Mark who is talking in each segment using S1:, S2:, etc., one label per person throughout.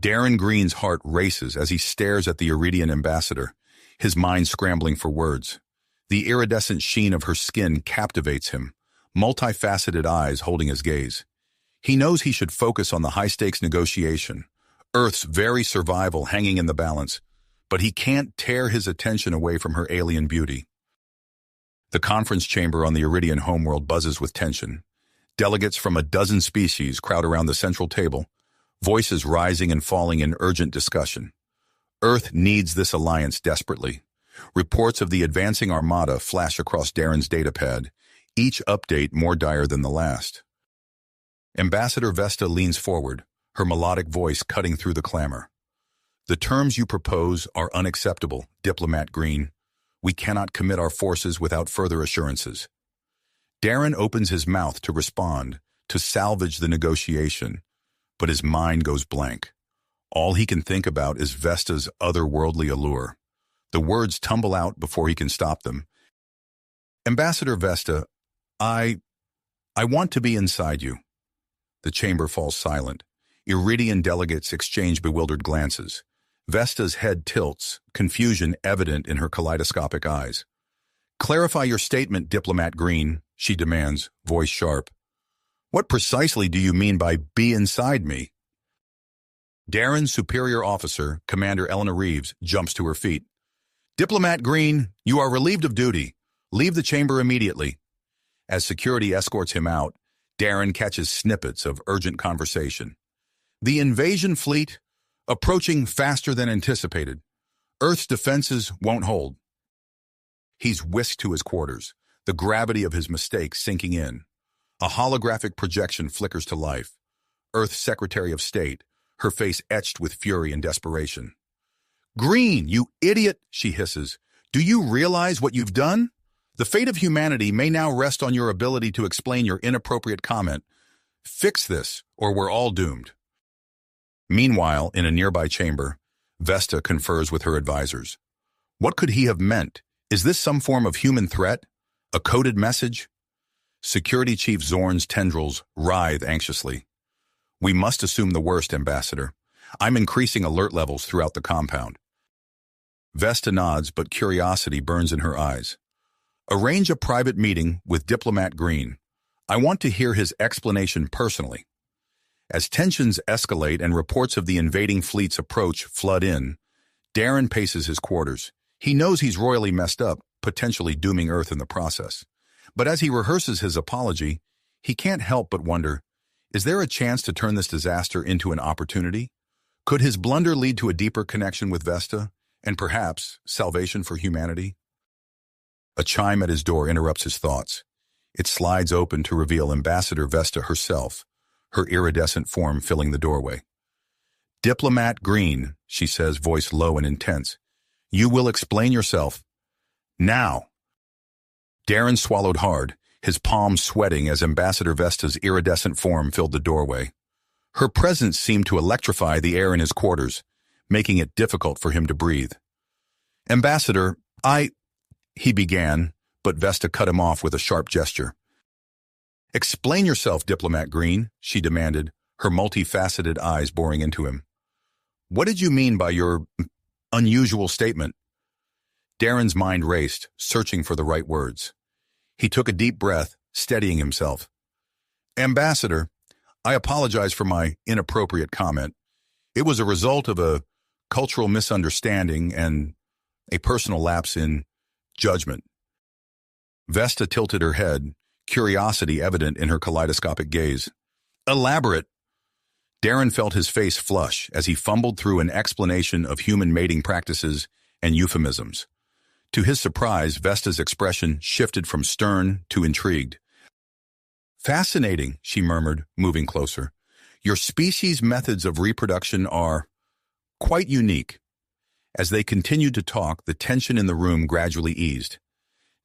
S1: Darren Green's heart races as he stares at the Iridian ambassador, his mind scrambling for words. The iridescent sheen of her skin captivates him, multifaceted eyes holding his gaze. He knows he should focus on the high-stakes negotiation, Earth's very survival hanging in the balance, but he can't tear his attention away from her alien beauty. The conference chamber on the Iridian homeworld buzzes with tension. Delegates from a dozen species crowd around the central table, voices rising and falling in urgent discussion. Earth needs this alliance desperately. Reports of the advancing armada flash across Darren's datapad, each update more dire than the last. Ambassador Vesta leans forward, her melodic voice cutting through the clamor. The terms you propose are unacceptable, Diplomat Green. We cannot commit our forces without further assurances. Darren opens his mouth to respond, to salvage the negotiation, but his mind goes blank. All he can think about is Vesta's otherworldly allure. The words tumble out before he can stop them. Ambassador Vesta, I want to be inside you. The chamber falls silent. Iridian delegates exchange bewildered glances. Vesta's head tilts, confusion evident in her kaleidoscopic eyes. Clarify your statement, Diplomat Green, she demands, voice sharp. What precisely do you mean by be inside me? Darren's superior officer, Commander Eleanor Reeves, jumps to her feet. Diplomat Green, you are relieved of duty. Leave the chamber immediately. As security escorts him out, Darren catches snippets of urgent conversation. The invasion fleet, approaching faster than anticipated. Earth's defenses won't hold. He's whisked to his quarters, the gravity of his mistake sinking in. A holographic projection flickers to life. Earth's Secretary of State, her face etched with fury and desperation. Green, you idiot, she hisses. Do you realize what you've done? The fate of humanity may now rest on your ability to explain your inappropriate comment. Fix this, or we're all doomed. Meanwhile, in a nearby chamber, Vesta confers with her advisors. What could he have meant? Is this some form of human threat? A coded message? Security Chief Zorn's tendrils writhe anxiously. We must assume the worst, Ambassador. I'm increasing alert levels throughout the compound. Vesta nods, but curiosity burns in her eyes. Arrange a private meeting with Diplomat Green. I want to hear his explanation personally. As tensions escalate and reports of the invading fleet's approach flood in, Darren paces his quarters. He knows he's royally messed up, potentially dooming Earth in the process. But as he rehearses his apology, he can't help but wonder, is there a chance to turn this disaster into an opportunity? Could his blunder lead to a deeper connection with Vesta, and perhaps salvation for humanity? A chime at his door interrupts his thoughts. It slides open to reveal Ambassador Vesta herself, her iridescent form filling the doorway. Diplomat Green, she says, voice low and intense. You will explain yourself. Now. Darren swallowed hard, his palms sweating as Ambassador Vesta's iridescent form filled the doorway. Her presence seemed to electrify the air in his quarters, making it difficult for him to breathe. Ambassador, he began, but Vesta cut him off with a sharp gesture. Explain yourself, Diplomat Green, she demanded, her multifaceted eyes boring into him. What did you mean by your unusual statement? Darren's mind raced, searching for the right words. He took a deep breath, steadying himself. Ambassador, I apologize for my inappropriate comment. It was a result of a cultural misunderstanding and a personal lapse in judgment. Vesta tilted her head, curiosity evident in her kaleidoscopic gaze. Elaborate. Darren felt his face flush as he fumbled through an explanation of human mating practices and euphemisms. To his surprise, Vesta's expression shifted from stern to intrigued. Fascinating, she murmured, moving closer. Your species' methods of reproduction are quite unique. As they continued to talk, the tension in the room gradually eased.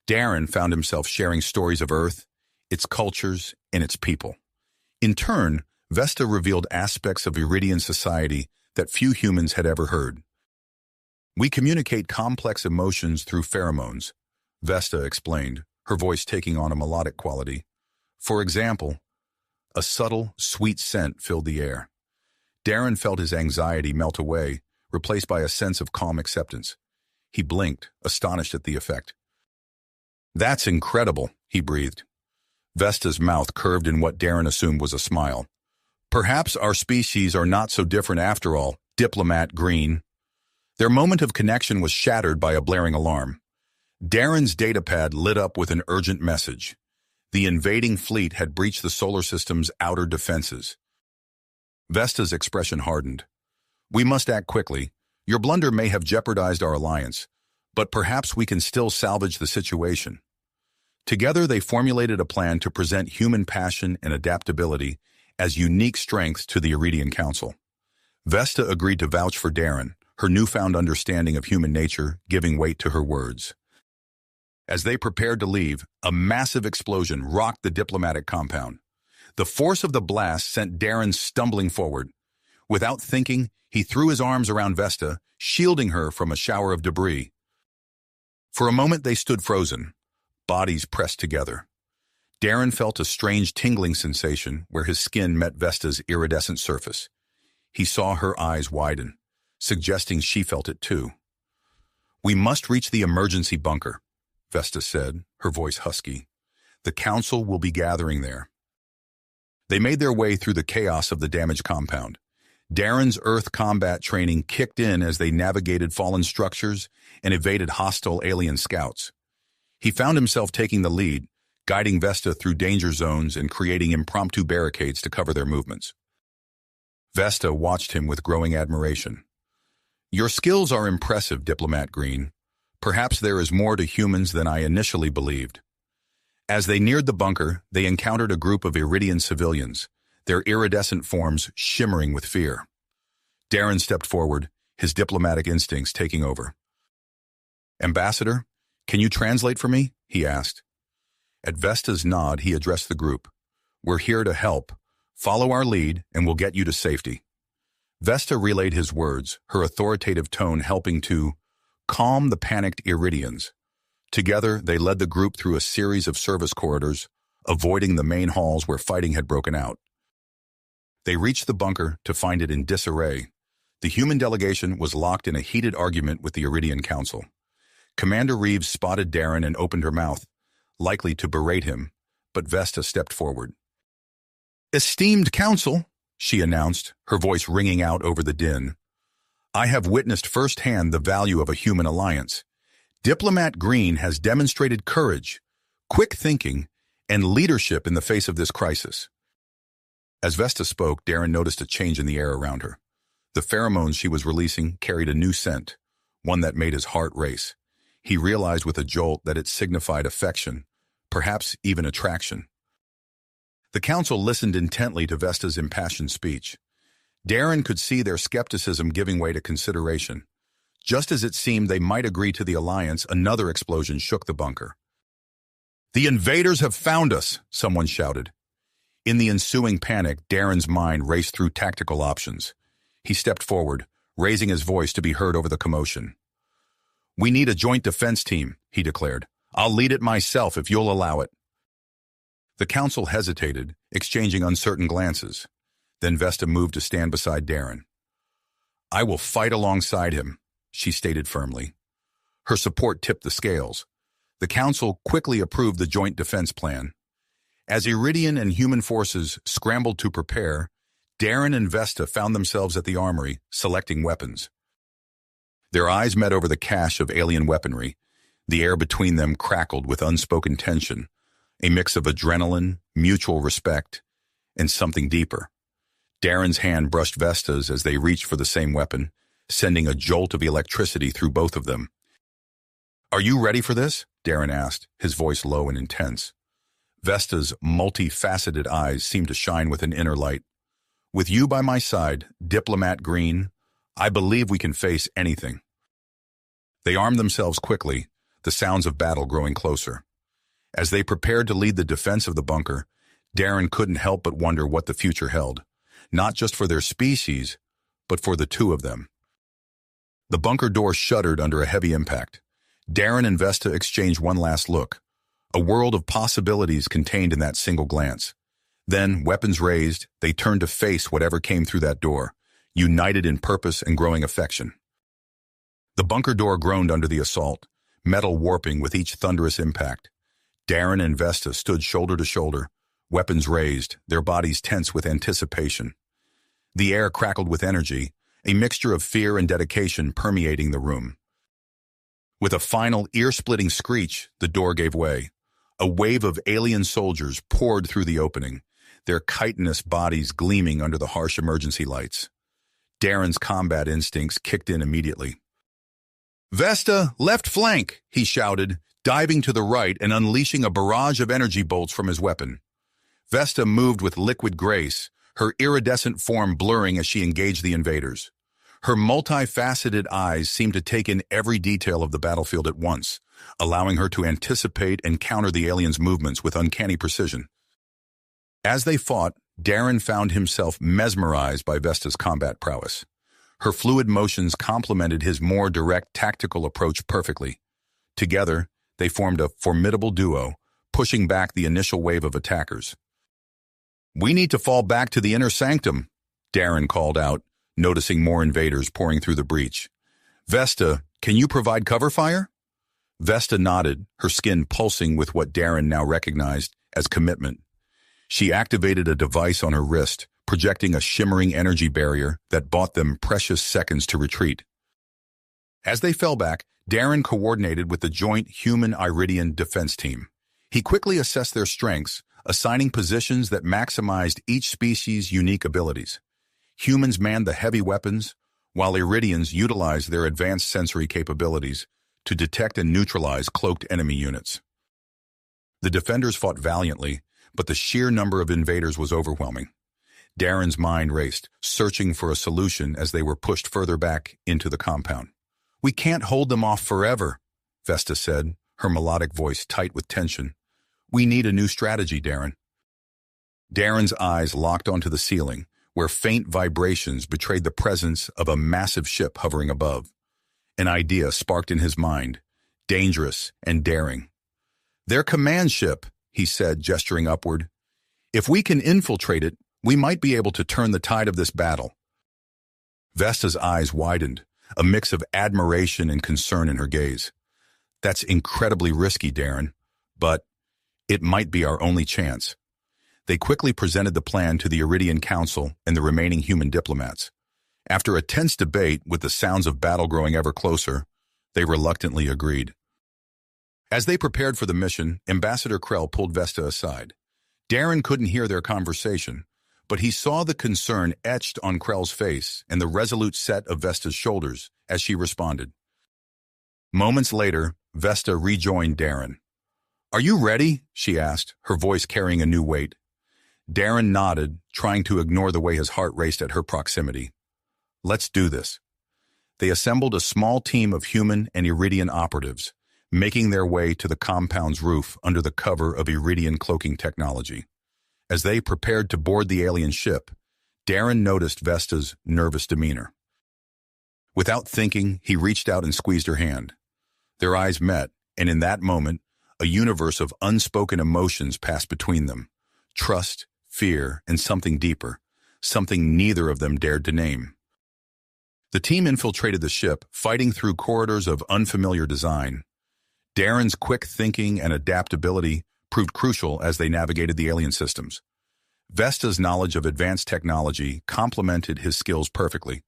S1: Darren found himself sharing stories of Earth, its cultures, and its people. In turn, Vesta revealed aspects of Iridian society that few humans had ever heard. We communicate complex emotions through pheromones, Vesta explained, her voice taking on a melodic quality. For example, a subtle, sweet scent filled the air. Darren felt his anxiety melt away, replaced by a sense of calm acceptance. He blinked, astonished at the effect. "That's incredible," he breathed. Vesta's mouth curved in what Darren assumed was a smile. "Perhaps our species are not so different after all, Diplomat Green." Their moment of connection was shattered by a blaring alarm. Darren's datapad lit up with an urgent message. The invading fleet had breached the solar system's outer defenses. Vesta's expression hardened. "We must act quickly. Your blunder may have jeopardized our alliance, but perhaps we can still salvage the situation." Together, they formulated a plan to present human passion and adaptability as unique strengths to the Iridian Council. Vesta agreed to vouch for Darren, her newfound understanding of human nature giving weight to her words. As they prepared to leave, a massive explosion rocked the diplomatic compound. The force of the blast sent Darren stumbling forward. Without thinking, he threw his arms around Vesta, shielding her from a shower of debris. For a moment they stood frozen, bodies pressed together. Darren felt a strange tingling sensation where his skin met Vesta's iridescent surface. He saw her eyes widen, suggesting she felt it too. "We must reach the emergency bunker," Vesta said, her voice husky. "The Council will be gathering there." They made their way through the chaos of the damaged compound. Darren's Earth combat training kicked in as they navigated fallen structures and evaded hostile alien scouts. He found himself taking the lead, guiding Vesta through danger zones and creating impromptu barricades to cover their movements. Vesta watched him with growing admiration. "Your skills are impressive, Diplomat Green. Perhaps there is more to humans than I initially believed." As they neared the bunker, they encountered a group of Iridian civilians, their iridescent forms shimmering with fear. Darren stepped forward, his diplomatic instincts taking over. "Ambassador, can you translate for me?" he asked. At Vesta's nod, he addressed the group. "We're here to help. Follow our lead, and we'll get you to safety." Vesta relayed his words, her authoritative tone helping to calm the panicked Iridians. Together, they led the group through a series of service corridors, avoiding the main halls where fighting had broken out. They reached the bunker to find it in disarray. The human delegation was locked in a heated argument with the Iridian Council. Commander Reeves spotted Darren and opened her mouth, likely to berate him, but Vesta stepped forward. "Esteemed Council," she announced, her voice ringing out over the din, "I have witnessed firsthand the value of a human alliance. Diplomat Green has demonstrated courage, quick thinking, and leadership in the face of this crisis." As Vesta spoke, Darren noticed a change in the air around her. The pheromones she was releasing carried a new scent, one that made his heart race. He realized with a jolt that it signified affection, perhaps even attraction. The council listened intently to Vesta's impassioned speech. Darren could see their skepticism giving way to consideration. Just as it seemed they might agree to the alliance, another explosion shook the bunker. "The invaders have found us," someone shouted. In the ensuing panic, Darren's mind raced through tactical options. He stepped forward, raising his voice to be heard over the commotion. "We need a joint defense team," he declared. "I'll lead it myself if you'll allow it." The council hesitated, exchanging uncertain glances. Then Vesta moved to stand beside Darren. "I will fight alongside him," she stated firmly. Her support tipped the scales. The council quickly approved the joint defense plan. As Iridian and human forces scrambled to prepare, Darren and Vesta found themselves at the armory, selecting weapons. Their eyes met over the cache of alien weaponry. The air between them crackled with unspoken tension, a mix of adrenaline, mutual respect, and something deeper. Darren's hand brushed Vesta's as they reached for the same weapon, sending a jolt of electricity through both of them. "Are you ready for this?" Darren asked, his voice low and intense. Vesta's multifaceted eyes seemed to shine with an inner light. "With you by my side, Diplomat Green, I believe we can face anything." They armed themselves quickly, the sounds of battle growing closer. As they prepared to lead the defense of the bunker, Darren couldn't help but wonder what the future held, not just for their species, but for the two of them. The bunker door shuddered under a heavy impact. Darren and Vesta exchanged one last look, a world of possibilities contained in that single glance. Then, weapons raised, they turned to face whatever came through that door, united in purpose and growing affection. The bunker door groaned under the assault, metal warping with each thunderous impact. Darren and Vesta stood shoulder to shoulder, weapons raised, their bodies tense with anticipation. The air crackled with energy, a mixture of fear and dedication permeating the room. With a final ear-splitting screech, the door gave way. A wave of alien soldiers poured through the opening, their chitinous bodies gleaming under the harsh emergency lights. Darren's combat instincts kicked in immediately. "Vesta, left flank!" he shouted, diving to the right and unleashing a barrage of energy bolts from his weapon. Vesta moved with liquid grace, her iridescent form blurring as she engaged the invaders. Her multifaceted eyes seemed to take in every detail of the battlefield at once, allowing her to anticipate and counter the aliens' movements with uncanny precision. As they fought, Darren found himself mesmerized by Vesta's combat prowess. Her fluid motions complemented his more direct tactical approach perfectly. Together, they formed a formidable duo, pushing back the initial wave of attackers. "We need to fall back to the inner sanctum," Darren called out, noticing more invaders pouring through the breach. "Vesta, can you provide cover fire?" Vesta nodded, her skin pulsing with what Darren now recognized as commitment. She activated a device on her wrist, projecting a shimmering energy barrier that bought them precious seconds to retreat. As they fell back, Darren coordinated with the joint human-Iridian defense team. He quickly assessed their strengths, assigning positions that maximized each species' unique abilities. Humans manned the heavy weapons, while Iridians utilized their advanced sensory capabilities to detect and neutralize cloaked enemy units. The defenders fought valiantly, but the sheer number of invaders was overwhelming. Darren's mind raced, searching for a solution as they were pushed further back into the compound. "We can't hold them off forever," Vesta said, her melodic voice tight with tension. "We need a new strategy, Darren." Darren's eyes locked onto the ceiling, where faint vibrations betrayed the presence of a massive ship hovering above. An idea sparked in his mind, dangerous and daring. "Their command ship," he said, gesturing upward. "If we can infiltrate it, we might be able to turn the tide of this battle." Vesta's eyes widened, a mix of admiration and concern in her gaze. "That's incredibly risky, Darren, but it might be our only chance." They quickly presented the plan to the Iridian Council and the remaining human diplomats. After a tense debate with the sounds of battle growing ever closer, they reluctantly agreed. As they prepared for the mission, Ambassador Krell pulled Vesta aside. Darren couldn't hear their conversation, but he saw the concern etched on Krell's face and the resolute set of Vesta's shoulders as she responded. Moments later, Vesta rejoined Darren. "Are you ready?" she asked, her voice carrying a new weight. Darren nodded, trying to ignore the way his heart raced at her proximity. "Let's do this." They assembled a small team of human and Iridian operatives, making their way to the compound's roof under the cover of Iridian cloaking technology. As they prepared to board the alien ship, Darren noticed Vesta's nervous demeanor. Without thinking, he reached out and squeezed her hand. Their eyes met, and in that moment, a universe of unspoken emotions passed between them. Trust, fear, and something deeper, something neither of them dared to name. The team infiltrated the ship, fighting through corridors of unfamiliar design. Darren's quick thinking and adaptability proved crucial as they navigated the alien systems. Vesta's knowledge of advanced technology complemented his skills perfectly,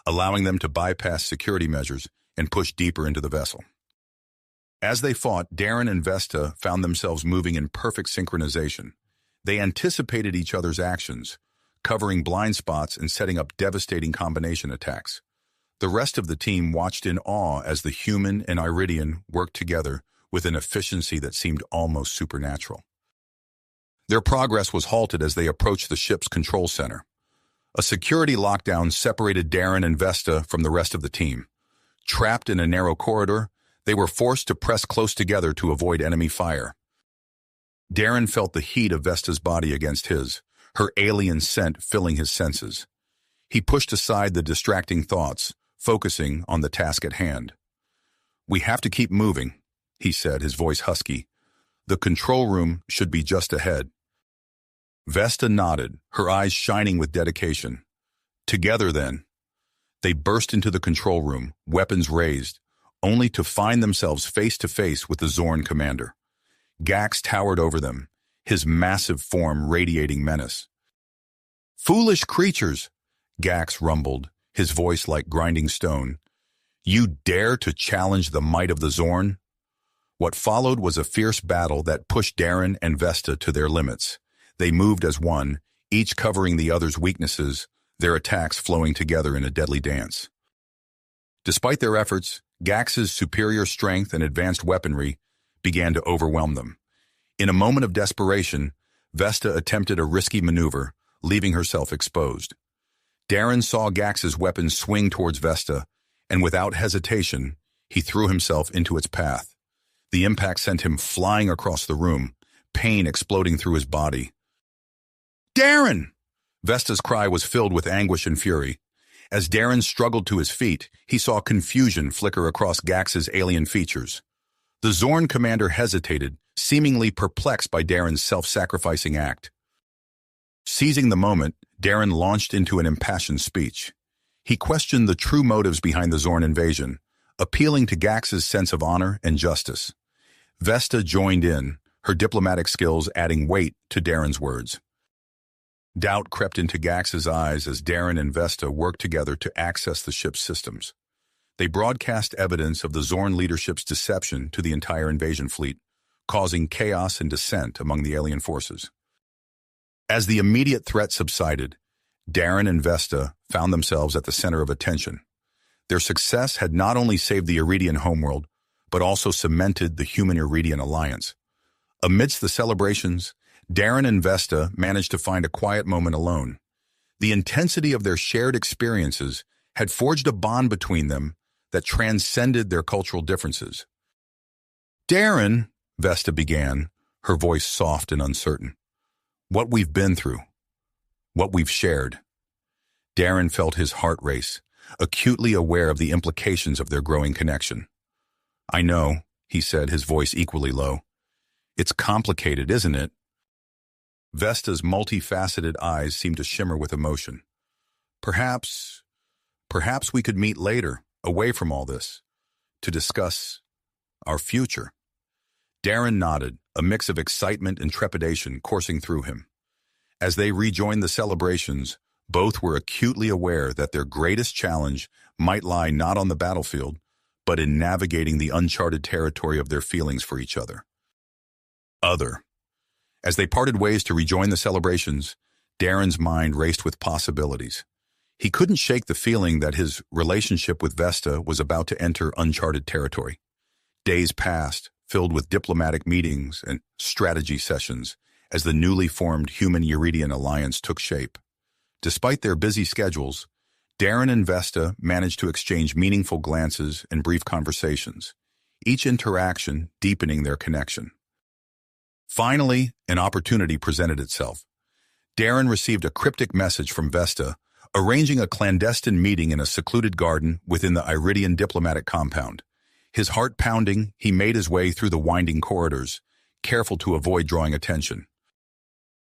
S1: allowing them to bypass security measures and push deeper into the vessel. As they fought, Darren and Vesta found themselves moving in perfect synchronization. They anticipated each other's actions, covering blind spots and setting up devastating combination attacks. The rest of the team watched in awe as the human and Iridian worked together with an efficiency that seemed almost supernatural. Their progress was halted as they approached the ship's control center. A security lockdown separated Darren and Vesta from the rest of the team. Trapped in a narrow corridor, they were forced to press close together to avoid enemy fire. Darren felt the heat of Vesta's body against his, her alien scent filling his senses. He pushed aside the distracting thoughts, focusing on the task at hand. "We have to keep moving," he said, his voice husky. "The control room should be just ahead." Vesta nodded, her eyes shining with dedication. "Together, then," They burst into the control room, weapons raised, only to find themselves face to face with the Zorn commander. Gax towered over them, his massive form radiating menace. "Foolish creatures," Gax rumbled, his voice like grinding stone. "You dare to challenge the might of the Zorn?" What followed was a fierce battle that pushed Darren and Vesta to their limits. They moved as one, each covering the other's weaknesses, their attacks flowing together in a deadly dance. Despite their efforts, Gax's superior strength and advanced weaponry began to overwhelm them. In a moment of desperation, Vesta attempted a risky maneuver, leaving herself exposed. Darren saw Gax's weapon swing towards Vesta, and without hesitation, he threw himself into its path. The impact sent him flying across the room, pain exploding through his body. "Darren!" Vesta's cry was filled with anguish and fury. As Darren struggled to his feet, he saw confusion flicker across Gax's alien features. The Zorn commander hesitated, seemingly perplexed by Darren's self-sacrificing act. Seizing the moment, Darren launched into an impassioned speech. He questioned the true motives behind the Zorn invasion, appealing to Gax's sense of honor and justice. Vesta joined in, her diplomatic skills adding weight to Darren's words. Doubt crept into Gax's eyes as Darren and Vesta worked together to access the ship's systems. They broadcast evidence of the Zorn leadership's deception to the entire invasion fleet, causing chaos and dissent among the alien forces. As the immediate threat subsided, Darren and Vesta found themselves at the center of attention. Their success had not only saved the Iridian homeworld, but also cemented the human-Iridian alliance. Amidst the celebrations, Darren and Vesta managed to find a quiet moment alone. The intensity of their shared experiences had forged a bond between them that transcended their cultural differences. "Darren," Vesta began, her voice soft and uncertain. "What we've been through, what we've shared." Darren felt his heart race, acutely aware of the implications of their growing connection. "I know," he said, his voice equally low. "It's complicated, isn't it?" Vesta's multifaceted eyes seemed to shimmer with emotion. Perhaps we could meet later, away from all this, to discuss our future." Darren nodded, a mix of excitement and trepidation coursing through him. As they rejoined the celebrations, both were acutely aware that their greatest challenge might lie not on the battlefield, but in navigating the uncharted territory of their feelings for each other. As they parted ways to rejoin the celebrations, Darren's mind raced with possibilities. He couldn't shake the feeling that his relationship with Vesta was about to enter uncharted territory. Days passed, filled with diplomatic meetings and strategy sessions, as the newly formed Human-Iridian alliance took shape. Despite their busy schedules, Darren and Vesta managed to exchange meaningful glances and brief conversations, each interaction deepening their connection. Finally, an opportunity presented itself. Darren received a cryptic message from Vesta, arranging a clandestine meeting in a secluded garden within the Iridian diplomatic compound. His heart pounding, he made his way through the winding corridors, careful to avoid drawing attention.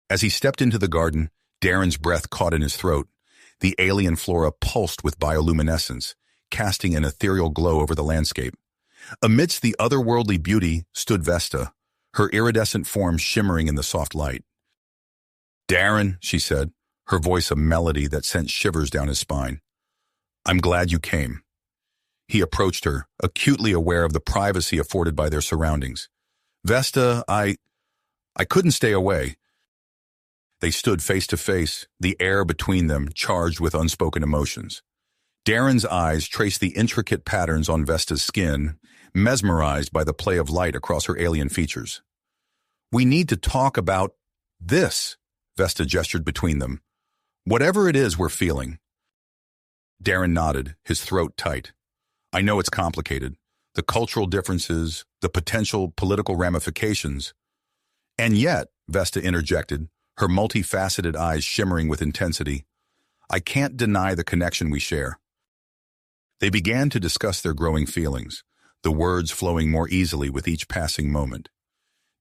S1: As he stepped into the garden, Darren's breath caught in his throat. The alien flora pulsed with bioluminescence, casting an ethereal glow over the landscape. Amidst the otherworldly beauty stood Vesta, her iridescent form shimmering in the soft light. "Darren," she said, her voice a melody that sent shivers down his spine. "I'm glad you came." He approached her, acutely aware of the privacy afforded by their surroundings. "Vesta, I couldn't stay away." They stood face to face, the air between them charged with unspoken emotions. Darren's eyes traced the intricate patterns on Vesta's skin, mesmerized by the play of light across her alien features. "We need to talk about this," Vesta gestured between them. "Whatever it is we're feeling." Darren nodded, his throat tight. "I know it's complicated. The cultural differences, the potential political ramifications." "And yet," Vesta interjected, her multifaceted eyes shimmering with intensity, "I can't deny the connection we share." They began to discuss their growing feelings, the words flowing more easily with each passing moment.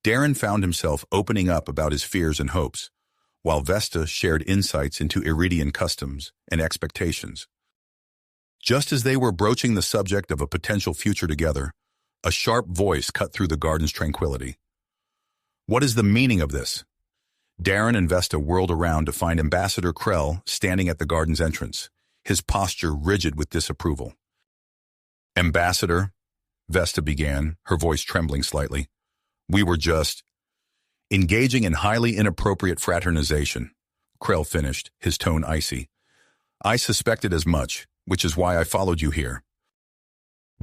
S1: Darren found himself opening up about his fears and hopes, while Vesta shared insights into Iridian customs and expectations. Just as they were broaching the subject of a potential future together, a sharp voice cut through the garden's tranquility. "What is the meaning of this?" Darren and Vesta whirled around to find Ambassador Krell standing at the garden's entrance, his posture rigid with disapproval. "Ambassador," Vesta began, her voice trembling slightly, "we were just engaging in highly inappropriate fraternization," Krell finished, his tone icy. "I suspected as much, which is why I followed you here."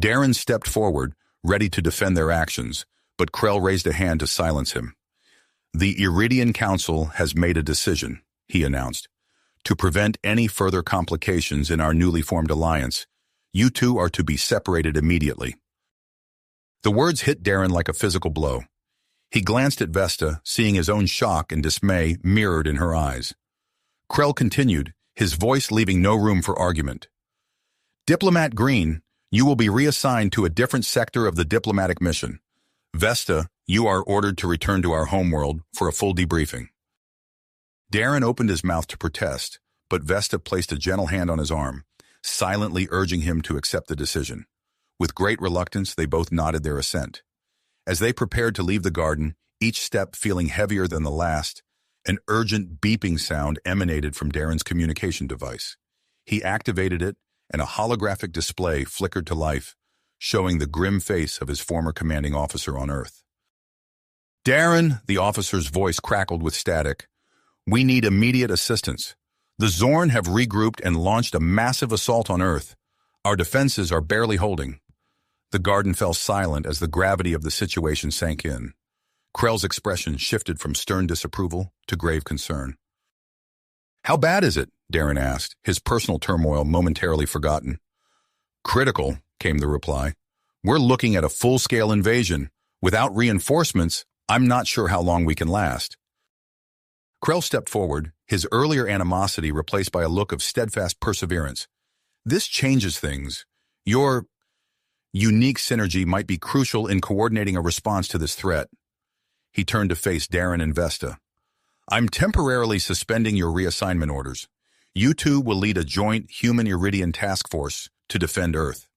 S1: Darren stepped forward, ready to defend their actions, but Krell raised a hand to silence him. "The Iridian Council has made a decision," he announced. "To prevent any further complications in our newly formed alliance, you two are to be separated immediately." The words hit Darren like a physical blow. He glanced at Vesta, seeing his own shock and dismay mirrored in her eyes. Krell continued, his voice leaving no room for argument. "Diplomat Green, you will be reassigned to a different sector of the diplomatic mission. Vesta, you are ordered to return to our homeworld for a full debriefing." Darren opened his mouth to protest, but Vesta placed a gentle hand on his arm, silently urging him to accept the decision. With great reluctance, they both nodded their assent. As they prepared to leave the garden, each step feeling heavier than the last, an urgent beeping sound emanated from Darren's communication device. He activated it, and a holographic display flickered to life, showing the grim face of his former commanding officer on Earth. "Darren," the officer's voice crackled with static, "we need immediate assistance. The Zorn have regrouped and launched a massive assault on Earth. Our defenses are barely holding." The garden fell silent as the gravity of the situation sank in. Krell's expression shifted from stern disapproval to grave concern. "How bad is it?" Darren asked, his personal turmoil momentarily forgotten. "Critical," came the reply. "We're looking at a full-scale invasion. Without reinforcements, I'm not sure how long we can last." Krell stepped forward, his earlier animosity replaced by a look of steadfast perseverance. "This changes things. Your unique synergy might be crucial in coordinating a response to this threat." He turned to face Darren and Vesta. "I'm temporarily suspending your reassignment orders. You two will lead a joint human-Iridian task force to defend Earth."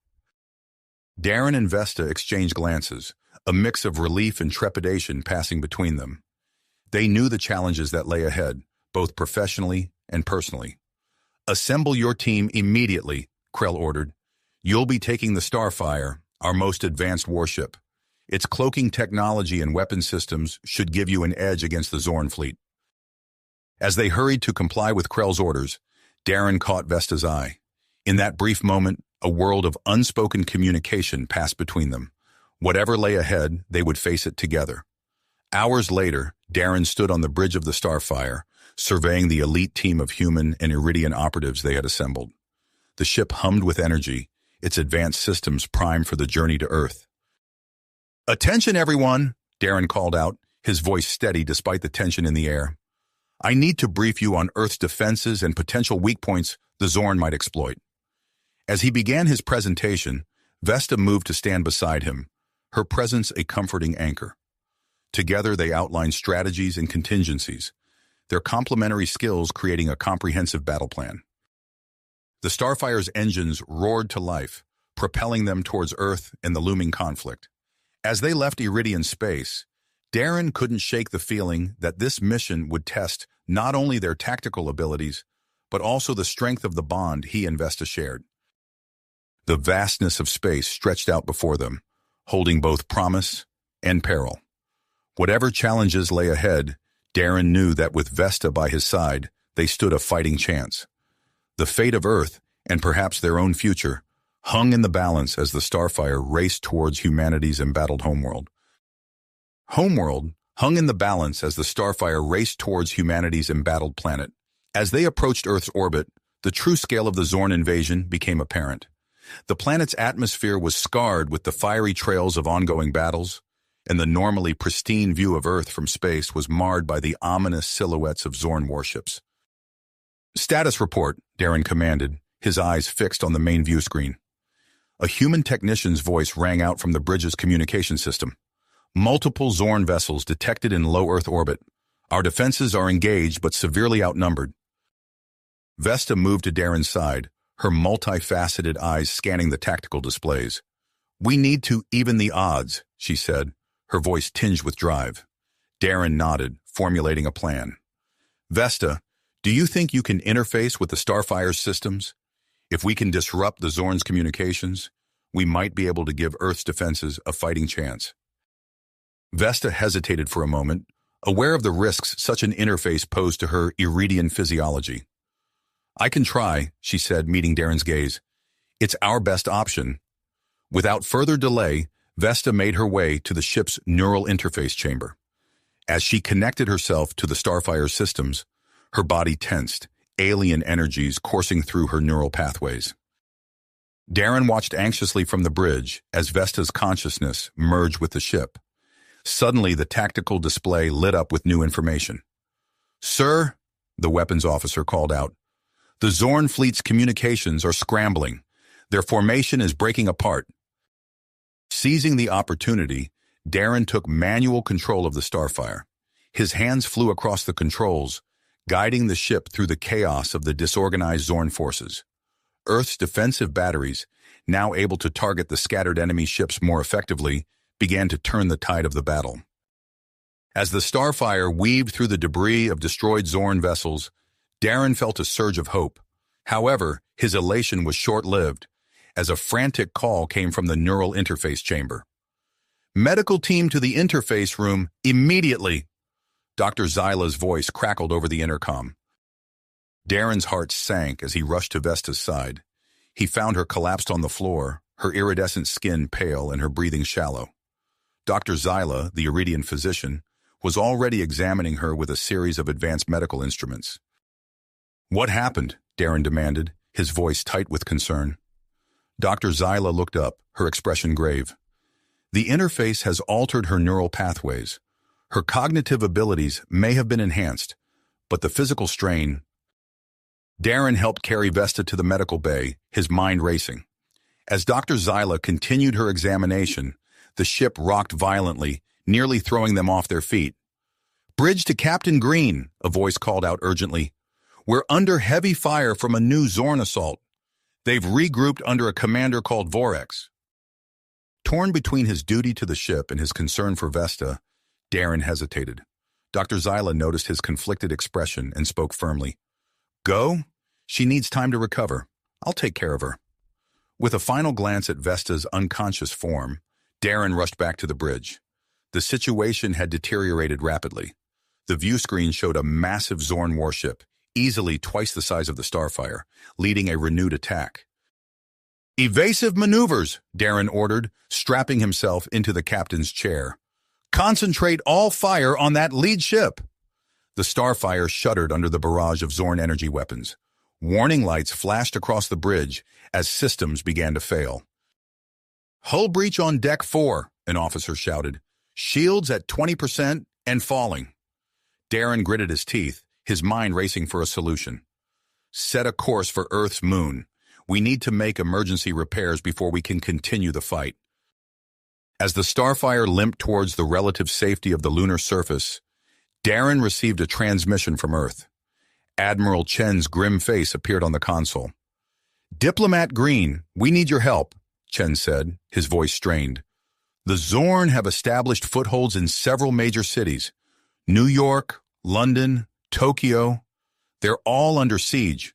S1: Darren and Vesta exchanged glances, a mix of relief and trepidation passing between them. They knew the challenges that lay ahead, both professionally and personally. "Assemble your team immediately," Krell ordered. "You'll be taking the Starfire, our most advanced warship. Its cloaking technology and weapon systems should give you an edge against the Zorn fleet." As they hurried to comply with Krell's orders, Darren caught Vesta's eye. In that brief moment, a world of unspoken communication passed between them. Whatever lay ahead, they would face it together. Hours later, Darren stood on the bridge of the Starfire, surveying the elite team of human and Iridian operatives they had assembled. The ship hummed with energy, its advanced systems primed for the journey to Earth. "Attention, everyone," Darren called out, his voice steady despite the tension in the air. "I need to brief you on Earth's defenses and potential weak points the Zorn might exploit." As he began his presentation, Vesta moved to stand beside him, her presence a comforting anchor. Together they outlined strategies and contingencies, their complementary skills creating a comprehensive battle plan. The Starfire's engines roared to life, propelling them towards Earth and the looming conflict. As they left Iridian space, Darren couldn't shake the feeling that this mission would test not only their tactical abilities, but also the strength of the bond he and Vesta shared. The vastness of space stretched out before them, holding both promise and peril. Whatever challenges lay ahead, Darren knew that with Vesta by his side, they stood a fighting chance. The fate of Earth, and perhaps their own future, hung in the balance as the Starfire raced towards humanity's embattled homeworld. Homeworld hung in the balance as the Starfire raced towards humanity's embattled planet. As they approached Earth's orbit, the true scale of the Zorn invasion became apparent. The planet's atmosphere was scarred with the fiery trails of ongoing battles, and the normally pristine view of Earth from space was marred by the ominous silhouettes of Zorn warships. "Status report," Darren commanded, his eyes fixed on the main view screen. A human technician's voice rang out from the bridge's communication system. "Multiple Zorn vessels detected in low Earth orbit. Our defenses are engaged but severely outnumbered." Vesta moved to Darren's side, her multifaceted eyes scanning the tactical displays. "We need to even the odds," she said, her voice tinged with drive. Darren nodded, formulating a plan. "Vesta, do you think you can interface with the Starfire's systems? If we can disrupt the Zorn's communications, we might be able to give Earth's defenses a fighting chance." Vesta hesitated for a moment, aware of the risks such an interface posed to her Iridian physiology. "I can try," she said, meeting Darren's gaze. "It's our best option." Without further delay, Vesta made her way to the ship's neural interface chamber. As she connected herself to the Starfire's systems, her body tensed, alien energies coursing through her neural pathways. Darren watched anxiously from the bridge as Vesta's consciousness merged with the ship. Suddenly, the tactical display lit up with new information. "Sir," the weapons officer called out, "the Zorn fleet's communications are scrambling. Their formation is breaking apart." Seizing the opportunity, Darren took manual control of the Starfire. His hands flew across the controls, guiding the ship through the chaos of the disorganized Zorn forces. Earth's defensive batteries, now able to target the scattered enemy ships more effectively, began to turn the tide of the battle. As the Starfire weaved through the debris of destroyed Zorn vessels, Darren felt a surge of hope. However, his elation was short-lived, as a frantic call came from the neural interface chamber. "Medical team to the interface room, immediately!" Dr. Zyla's voice crackled over the intercom. Darren's heart sank as he rushed to Vesta's side. He found her collapsed on the floor, her iridescent skin pale and her breathing shallow. Dr. Zyla, the Iridian physician, was already examining her with a series of advanced medical instruments. "What happened?" Darren demanded, his voice tight with concern. Dr. Zyla looked up, her expression grave. "The interface has altered her neural pathways. Her cognitive abilities may have been enhanced, but the physical strain—" Darren helped carry Vesta to the medical bay, his mind racing. As Dr. Zyla continued her examination, the ship rocked violently, nearly throwing them off their feet. "Bridge to Captain Green," a voice called out urgently. "We're under heavy fire from a new Zorn assault. They've regrouped under a commander called Vorex." Torn between his duty to the ship and his concern for Vesta, Darren hesitated. Dr. Zyla noticed his conflicted expression and spoke firmly. "Go? She needs time to recover. I'll take care of her." With a final glance at Vesta's unconscious form, Darren rushed back to the bridge. The situation had deteriorated rapidly. The view screen showed a massive Zorn warship, easily twice the size of the Starfire, leading a renewed attack. "Evasive maneuvers," Darren ordered, strapping himself into the captain's chair. "Concentrate all fire on that lead ship." The Starfire shuddered under the barrage of Zorn energy weapons. Warning lights flashed across the bridge as systems began to fail. "Hull breach on deck 4, an officer shouted. "Shields at 20% and falling." Darren gritted his teeth, his mind racing for a solution. "Set a course for Earth's moon. We need to make emergency repairs before we can continue the fight." As the Starfire limped towards the relative safety of the lunar surface, Darren received a transmission from Earth. Admiral Chen's grim face appeared on the console. "Diplomat Green, we need your help," Chen said, his voice strained. "The Zorn have established footholds in several major cities. New York, London, Tokyo. They're all under siege.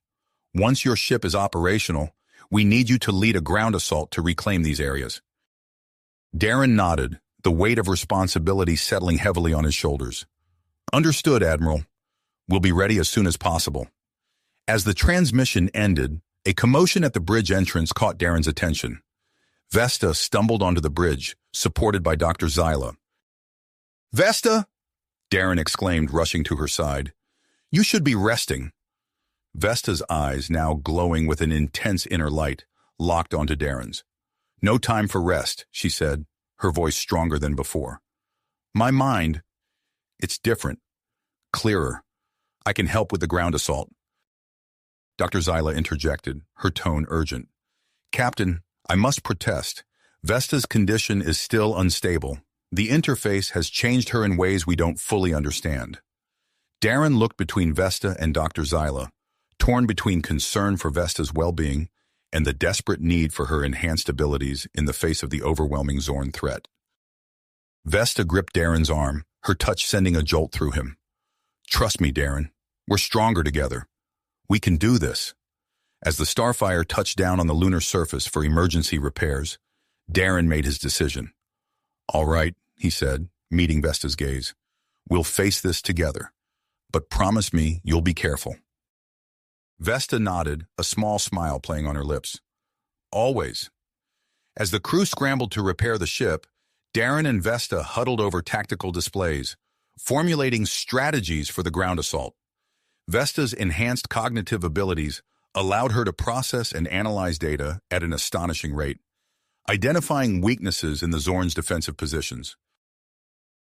S1: Once your ship is operational, we need you to lead a ground assault to reclaim these areas." Darren nodded, the weight of responsibility settling heavily on his shoulders. "Understood, Admiral. We'll be ready as soon as possible." As the transmission ended, a commotion at the bridge entrance caught Darren's attention. Vesta stumbled onto the bridge, supported by Dr. Zyla. "Vesta!" Darren exclaimed, rushing to her side. "You should be resting." Vesta's eyes, now glowing with an intense inner light, locked onto Darren's. "No time for rest," she said, her voice stronger than before. "My mind, it's different, clearer. I can help with the ground assault." Dr. Zyla interjected, her tone urgent. "Captain, I must protest. Vesta's condition is still unstable. The interface has changed her in ways we don't fully understand." Darren looked between Vesta and Dr. Zyla, torn between concern for Vesta's well-being and the desperate need for her enhanced abilities in the face of the overwhelming Zorn threat. Vesta gripped Darren's arm, her touch sending a jolt through him. "Trust me, Darren. We're stronger together. We can do this." As the Starfire touched down on the lunar surface for emergency repairs, Darren made his decision. "All right," he said, meeting Vesta's gaze. "We'll face this together. But promise me you'll be careful." Vesta nodded, a small smile playing on her lips. "Always." As the crew scrambled to repair the ship, Darren and Vesta huddled over tactical displays, formulating strategies for the ground assault. Vesta's enhanced cognitive abilities allowed her to process and analyze data at an astonishing rate, identifying weaknesses in the Zorn's defensive positions.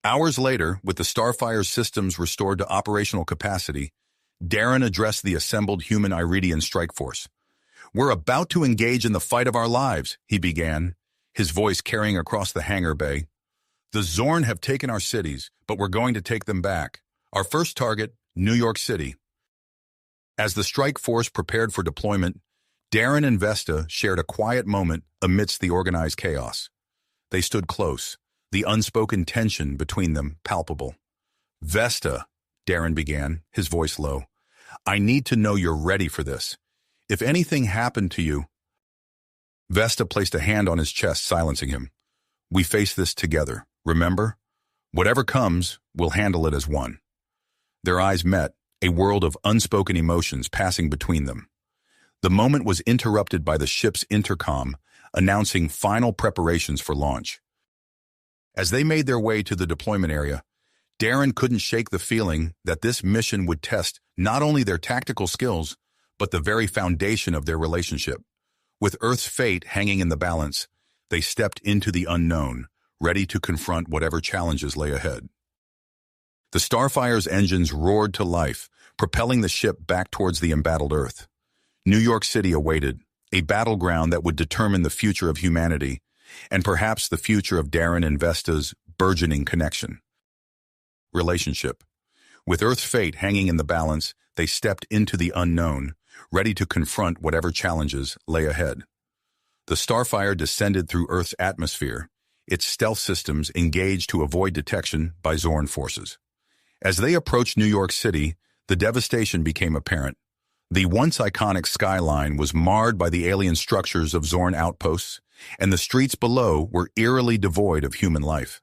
S1: Hours later, with the Starfire's systems restored to operational capacity, Darren addressed the assembled human Iridian strike force. "We're about to engage in the fight of our lives," he began, his voice carrying across the hangar bay. "The Zorn have taken our cities, but we're going to take them back. Our first target, New York City." As the strike force prepared for deployment, Darren and Vesta shared a quiet moment amidst the organized chaos. They stood close, the unspoken tension between them palpable. "Vesta," Darren began, his voice low, "I need to know you're ready for this. If anything happened to you—" Vesta placed a hand on his chest, silencing him. "We face this together, remember? Whatever comes, we'll handle it as one." Their eyes met, a world of unspoken emotions passing between them. The moment was interrupted by the ship's intercom, announcing final preparations for launch. As they made their way to the deployment area, Darren couldn't shake the feeling that this mission would test not only their tactical skills, but the very foundation of their relationship. With Earth's fate hanging in the balance, they stepped into the unknown, ready to confront whatever challenges lay ahead. The Starfire's engines roared to life, propelling the ship back towards the embattled Earth. New York City awaited, a battleground that would determine the future of humanity, and perhaps the future of Darren and Vesta's burgeoning connection. Relationship. With Earth's fate hanging in the balance, they stepped into the unknown, ready to confront whatever challenges lay ahead. The Starfire descended through Earth's atmosphere, its stealth systems engaged to avoid detection by Zorn forces. As they approached New York City, the devastation became apparent. The once iconic skyline was marred by the alien structures of Zorn outposts, and the streets below were eerily devoid of human life.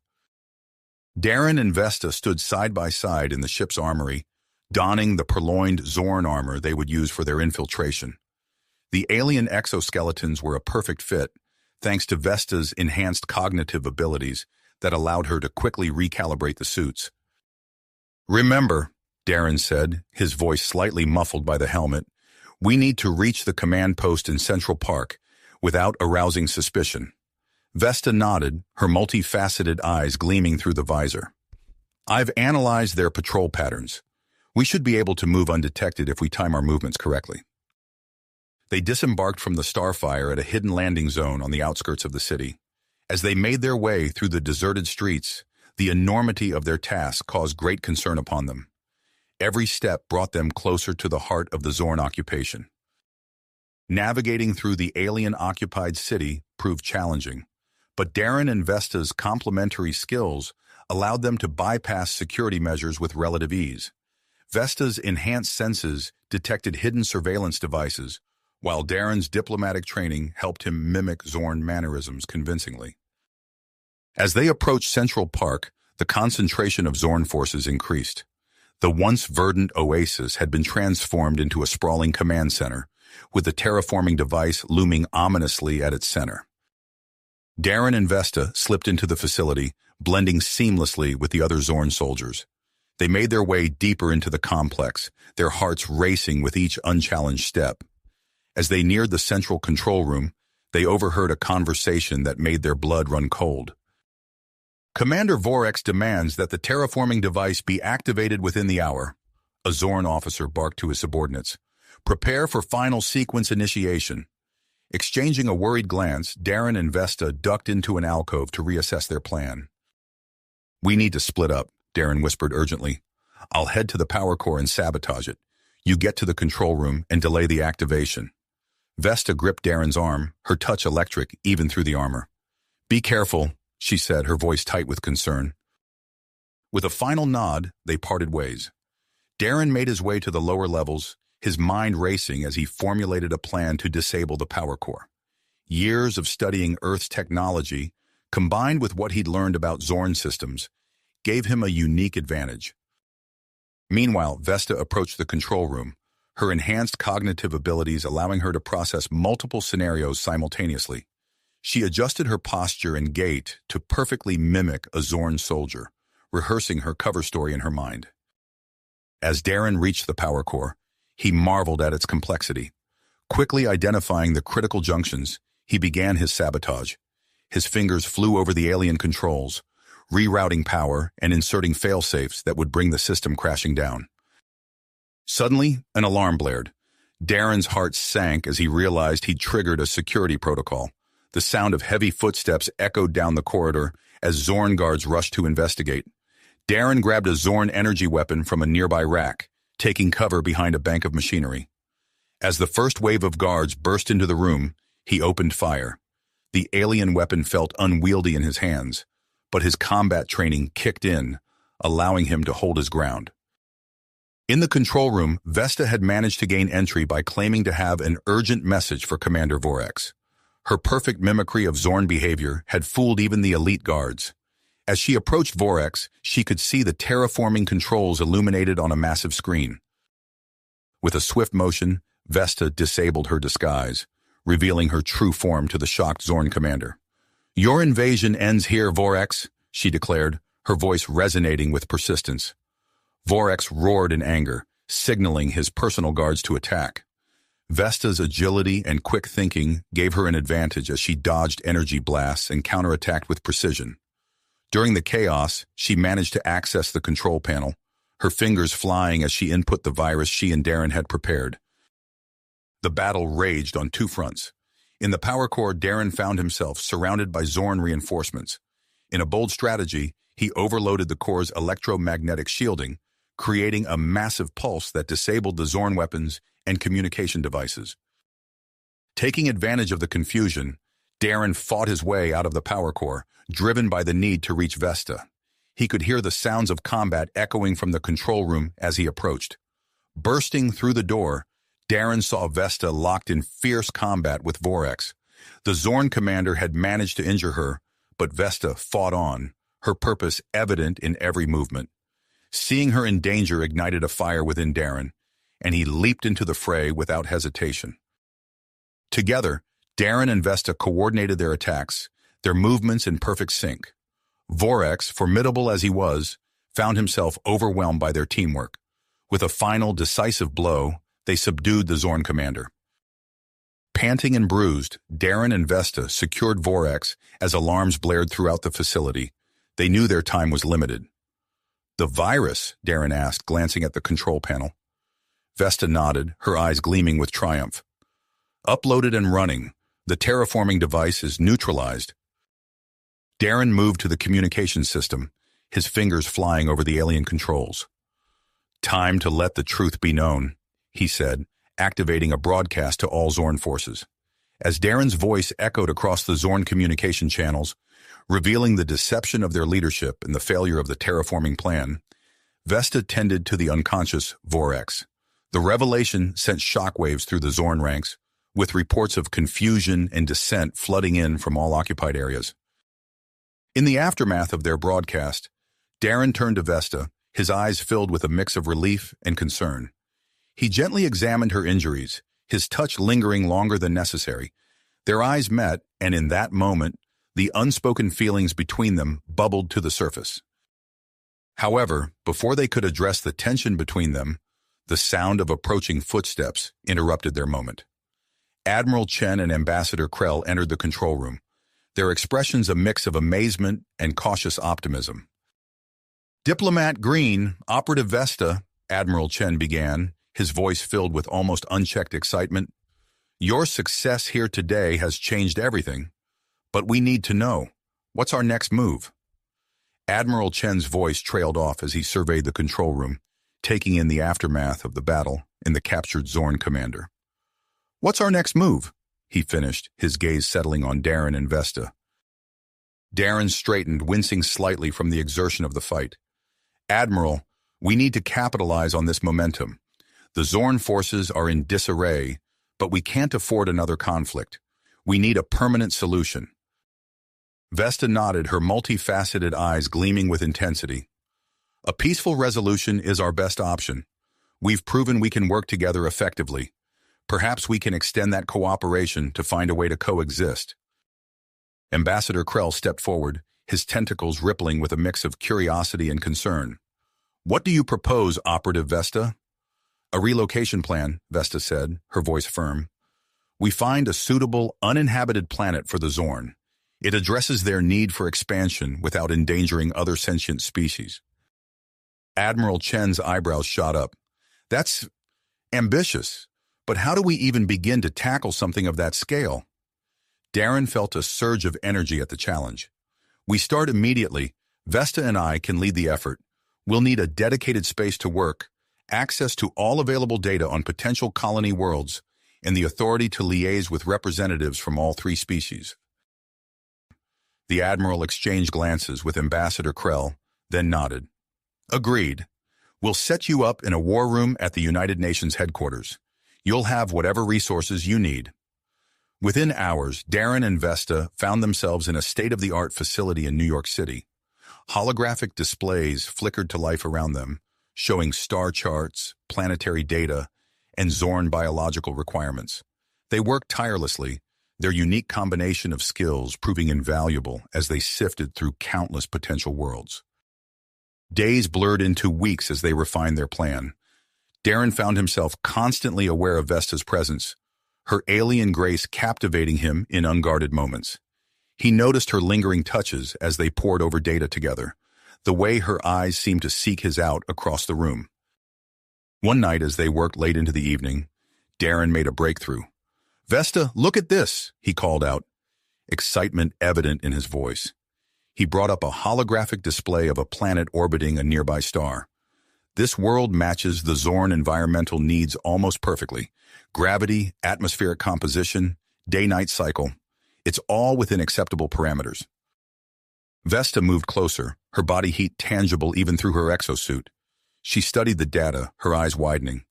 S1: Darren and Vesta stood side by side in the ship's armory, donning the purloined Zorn armor they would use for their infiltration. The alien exoskeletons were a perfect fit, thanks to Vesta's enhanced cognitive abilities that allowed her to quickly recalibrate the suits. "Remember," Darren said, his voice slightly muffled by the helmet, "we need to reach the command post in Central Park without arousing suspicion." Vesta nodded, her multifaceted eyes gleaming through the visor. "I've analyzed their patrol patterns. We should be able to move undetected if we time our movements correctly." They disembarked from the Starfire at a hidden landing zone on the outskirts of the city. As they made their way through the deserted streets, the enormity of their task caused great concern upon them. Every step brought them closer to the heart of the Zorn occupation. Navigating through the alien-occupied city proved challenging, but Darren and Vesta's complementary skills allowed them to bypass security measures with relative ease. Vesta's enhanced senses detected hidden surveillance devices, while Darren's diplomatic training helped him mimic Zorn mannerisms convincingly. As they approached Central Park, the concentration of Zorn forces increased. The once verdant oasis had been transformed into a sprawling command center, with the terraforming device looming ominously at its center. Darren and Vesta slipped into the facility, blending seamlessly with the other Zorn soldiers. They made their way deeper into the complex, their hearts racing with each unchallenged step. As they neared the central control room, they overheard a conversation that made their blood run cold. "Commander Vorex demands that the terraforming device be activated within the hour," a Zorn officer barked to his subordinates. "Prepare for final sequence initiation." Exchanging a worried glance, Darren and Vesta ducked into an alcove to reassess their plan. "We need to split up," Darren whispered urgently. "I'll head to the power core and sabotage it. You get to the control room and delay the activation. Vesta gripped Darren's arm, her touch electric even through the armor. Be careful, she said, her voice tight with concern. With a final nod, they parted ways. Darren made his way to the lower levels, his mind racing as he formulated a plan to disable the power core. Years of studying Earth's technology, combined with what he'd learned about Zorn systems, gave him a unique advantage. Meanwhile, Vesta approached the control room, her enhanced cognitive abilities allowing her to process multiple scenarios simultaneously. She adjusted her posture and gait to perfectly mimic a Zorn soldier, rehearsing her cover story in her mind. As Darren reached the power core, he marveled at its complexity. Quickly identifying the critical junctions, he began his sabotage. His fingers flew over the alien controls, rerouting power and inserting fail-safes that would bring the system crashing down. Suddenly, an alarm blared. Darren's heart sank as he realized he'd triggered a security protocol. The sound of heavy footsteps echoed down the corridor as Zorn guards rushed to investigate. Darren grabbed a Zorn energy weapon from a nearby rack, taking cover behind a bank of machinery. As the first wave of guards burst into the room, he opened fire. The alien weapon felt unwieldy in his hands, but his combat training kicked in, allowing him to hold his ground. In the control room, Vesta had managed to gain entry by claiming to have an urgent message for Commander Vorax. Her perfect mimicry of Zorn behavior had fooled even the elite guards. As she approached Vorax, she could see the terraforming controls illuminated on a massive screen. With a swift motion, Vesta disabled her disguise, revealing her true form to the shocked Zorn commander. Your invasion ends here, Vorax, she declared, her voice resonating with persistence. Vorax roared in anger, signaling his personal guards to attack. Vesta's agility and quick thinking gave her an advantage as she dodged energy blasts and counterattacked with precision. During the chaos, she managed to access the control panel, her fingers flying as she input the virus she and Darren had prepared. The battle raged on two fronts. In the power core, Darren found himself surrounded by Zorn reinforcements. In a bold strategy, he overloaded the core's electromagnetic shielding, creating a massive pulse that disabled the Zorn weapons and communication devices. Taking advantage of the confusion, Darren fought his way out of the power core, driven by the need to reach Vesta. He could hear the sounds of combat echoing from the control room as he approached. Bursting through the door, Darren saw Vesta locked in fierce combat with Vorax. The Zorn commander had managed to injure her, but Vesta fought on, her purpose evident in every movement. Seeing her in danger ignited a fire within Darren, and he leaped into the fray without hesitation. Together, Darren and Vesta coordinated their attacks, their movements in perfect sync. Vorax, formidable as he was, found himself overwhelmed by their teamwork. With a final, decisive blow, they subdued the Zorn commander. Panting and bruised, Darren and Vesta secured Vorax as alarms blared throughout the facility. They knew their time was limited. The virus? Darren asked, glancing at the control panel. Vesta nodded, her eyes gleaming with triumph. Uploaded and running. The terraforming device is neutralized. Darren moved to the communication system, his fingers flying over the alien controls. Time to let the truth be known, he said, activating a broadcast to all Zorn forces. As Darren's voice echoed across the Zorn communication channels, revealing the deception of their leadership and the failure of the terraforming plan, Vesta tended to the unconscious Vorax. The revelation sent shockwaves through the Zorn ranks, with reports of confusion and dissent flooding in from all occupied areas. In the aftermath of their broadcast, Darren turned to Vesta, his eyes filled with a mix of relief and concern. He gently examined her injuries, his touch lingering longer than necessary. Their eyes met, and in that moment, the unspoken feelings between them bubbled to the surface. However, before they could address the tension between them, the sound of approaching footsteps interrupted their moment. Admiral Chen and Ambassador Krell entered the control room, their expressions a mix of amazement and cautious optimism. Diplomat Green, Operative Vesta, Admiral Chen began, his voice filled with almost unchecked excitement. Your success here today has changed everything, but we need to know, what's our next move? Admiral Chen's voice trailed off as he surveyed the control room, taking in the aftermath of the battle in the captured Zorn commander. "What's our next move?" he finished, his gaze settling on Darren and Vesta. Darren straightened, wincing slightly from the exertion of the fight. "Admiral, we need to capitalize on this momentum. The Zorn forces are in disarray, but we can't afford another conflict. We need a permanent solution." Vesta nodded, her multifaceted eyes gleaming with intensity. "A peaceful resolution is our best option. We've proven we can work together effectively. Perhaps we can extend that cooperation to find a way to coexist." Ambassador Krell stepped forward, his tentacles rippling with a mix of curiosity and concern. "What do you propose, Operative Vesta?" "A relocation plan," Vesta said, her voice firm. "We find a suitable, uninhabited planet for the Zorn. It addresses their need for expansion without endangering other sentient species." Admiral Chen's eyebrows shot up. "That's ambitious, but how do we even begin to tackle something of that scale?" Darren felt a surge of energy at the challenge. "We start immediately. Vesta and I can lead the effort. We'll need a dedicated space to work, access to all available data on potential colony worlds, and the authority to liaise with representatives from all three species." The Admiral exchanged glances with Ambassador Krell, then nodded. "Agreed. We'll set you up in a war room at the United Nations headquarters. You'll have whatever resources you need." Within hours, Darren and Vesta found themselves in a state-of-the-art facility in New York City. Holographic displays flickered to life around them, showing star charts, planetary data, and Zorn biological requirements. They worked tirelessly, their unique combination of skills proving invaluable as they sifted through countless potential worlds. Days blurred into weeks as they refined their plan. Darren found himself constantly aware of Vesta's presence, her alien grace captivating him in unguarded moments. He noticed her lingering touches as they pored over data together, the way her eyes seemed to seek his out across the room. One night as they worked late into the evening, Darren made a breakthrough. "Vesta, look at this," he called out, excitement evident in his voice. He brought up a holographic display of a planet orbiting a nearby star. "This world matches the Zorn environmental needs almost perfectly. Gravity, atmospheric composition, day-night cycle. It's all within acceptable parameters." Vesta moved closer, her body heat tangible even through her exosuit. She studied the data, her eyes widening.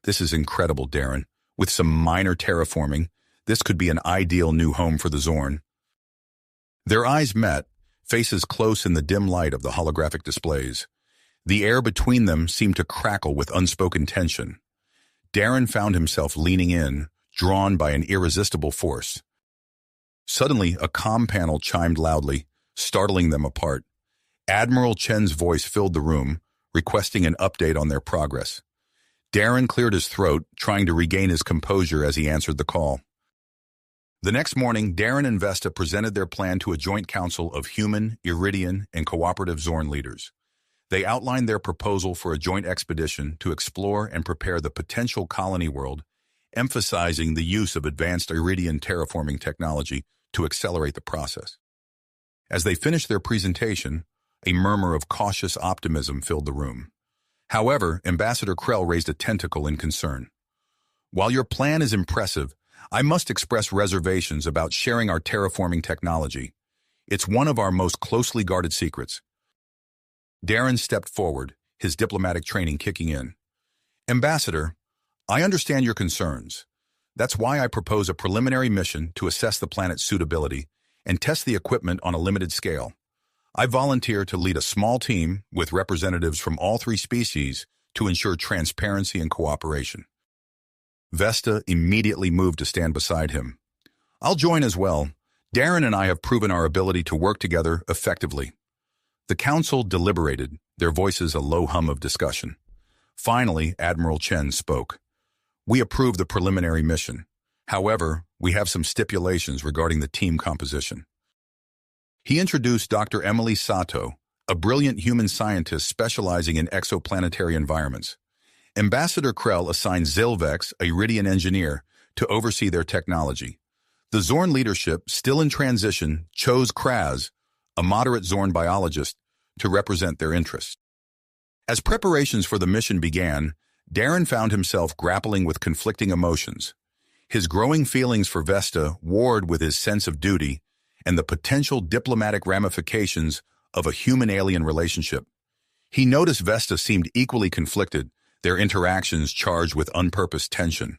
S1: "This is incredible, Darren. With some minor terraforming, this could be an ideal new home for the Zorn." Their eyes met, faces close in the dim light of the holographic displays. The air between them seemed to crackle with unspoken tension. Darren found himself leaning in, drawn by an irresistible force. Suddenly, a comm panel chimed loudly, startling them apart. Admiral Chen's voice filled the room, requesting an update on their progress. Darren cleared his throat, trying to regain his composure as he answered the call. The next morning, Darren and Vesta presented their plan to a joint council of human, Iridian, and cooperative Zorn leaders. They outlined their proposal for a joint expedition to explore and prepare the potential colony world, emphasizing the use of advanced Iridian terraforming technology to accelerate the process. As they finished their presentation, a murmur of cautious optimism filled the room. However, Ambassador Krell raised a tentacle in concern. "While your plan is impressive, I must express reservations about sharing our terraforming technology. It's one of our most closely guarded secrets." Darren stepped forward, his diplomatic training kicking in. "Ambassador, I understand your concerns. That's why I propose a preliminary mission to assess the planet's suitability and test the equipment on a limited scale. I volunteer to lead a small team with representatives from all three species to ensure transparency and cooperation." Vesta immediately moved to stand beside him. "I'll join as well. Darren and I have proven our ability to work together effectively." The council deliberated, their voices a low hum of discussion. Finally, Admiral Chen spoke. "We approve the preliminary mission. However, we have some stipulations regarding the team composition." He introduced Dr. Emily Sato, a brilliant human scientist specializing in exoplanetary environments. Ambassador Krell assigned Zilvex, a Iridian engineer, to oversee their technology. The Zorn leadership, still in transition, chose Kraz, a moderate Zorn biologist, to represent their interests. As preparations for the mission began, Darren found himself grappling with conflicting emotions. His growing feelings for Vesta warred with his sense of duty and the potential diplomatic ramifications of a human-alien relationship. He noticed Vesta seemed equally conflicted, their interactions charged with unpurposed tension.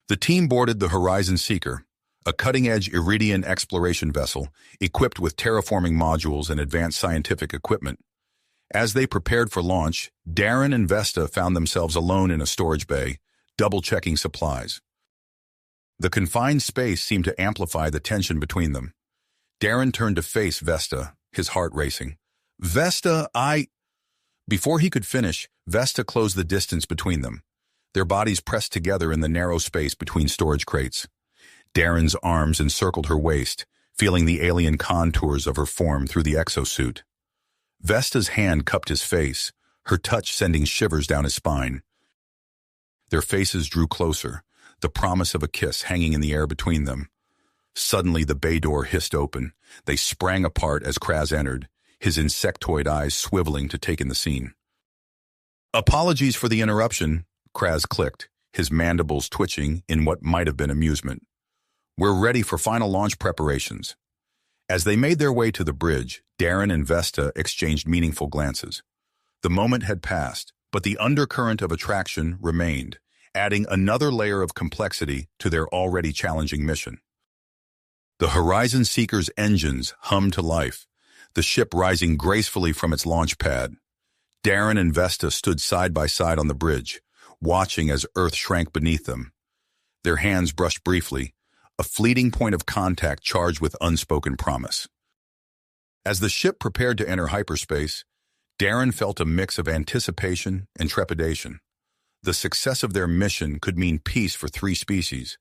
S1: The team boarded the Horizon Seeker, a cutting-edge Iridian exploration vessel equipped with terraforming modules and advanced scientific equipment. As they prepared for launch, Darren and Vesta found themselves alone in a storage bay, double-checking supplies. The confined space seemed to amplify the tension between them. Darren turned to face Vesta, his heart racing. "Vesta, Before he could finish, Vesta closed the distance between them. Their bodies pressed together in the narrow space between storage crates. Darren's arms encircled her waist, feeling the alien contours of her form through the exosuit. Vesta's hand cupped his face, her touch sending shivers down his spine. Their faces drew closer, the promise of a kiss hanging in the air between them. Suddenly the bay door hissed open. They sprang apart as Kraz entered, his insectoid eyes swiveling to take in the scene. "Apologies for the interruption," Kraz clicked, his mandibles twitching in what might have been amusement. "We're ready for final launch preparations." As they made their way to the bridge, Darren and Vesta exchanged meaningful glances. The moment had passed, but the undercurrent of attraction remained, adding another layer of complexity to their already challenging mission. The Horizon Seeker's engines hummed to life, the ship rising gracefully from its launch pad. Darren and Vesta stood side by side on the bridge, watching as Earth shrank beneath them. Their hands brushed briefly, a fleeting point of contact charged with unspoken promise. As the ship prepared to enter hyperspace, Darren felt a mix of anticipation and trepidation. The success of their mission could mean peace for three species,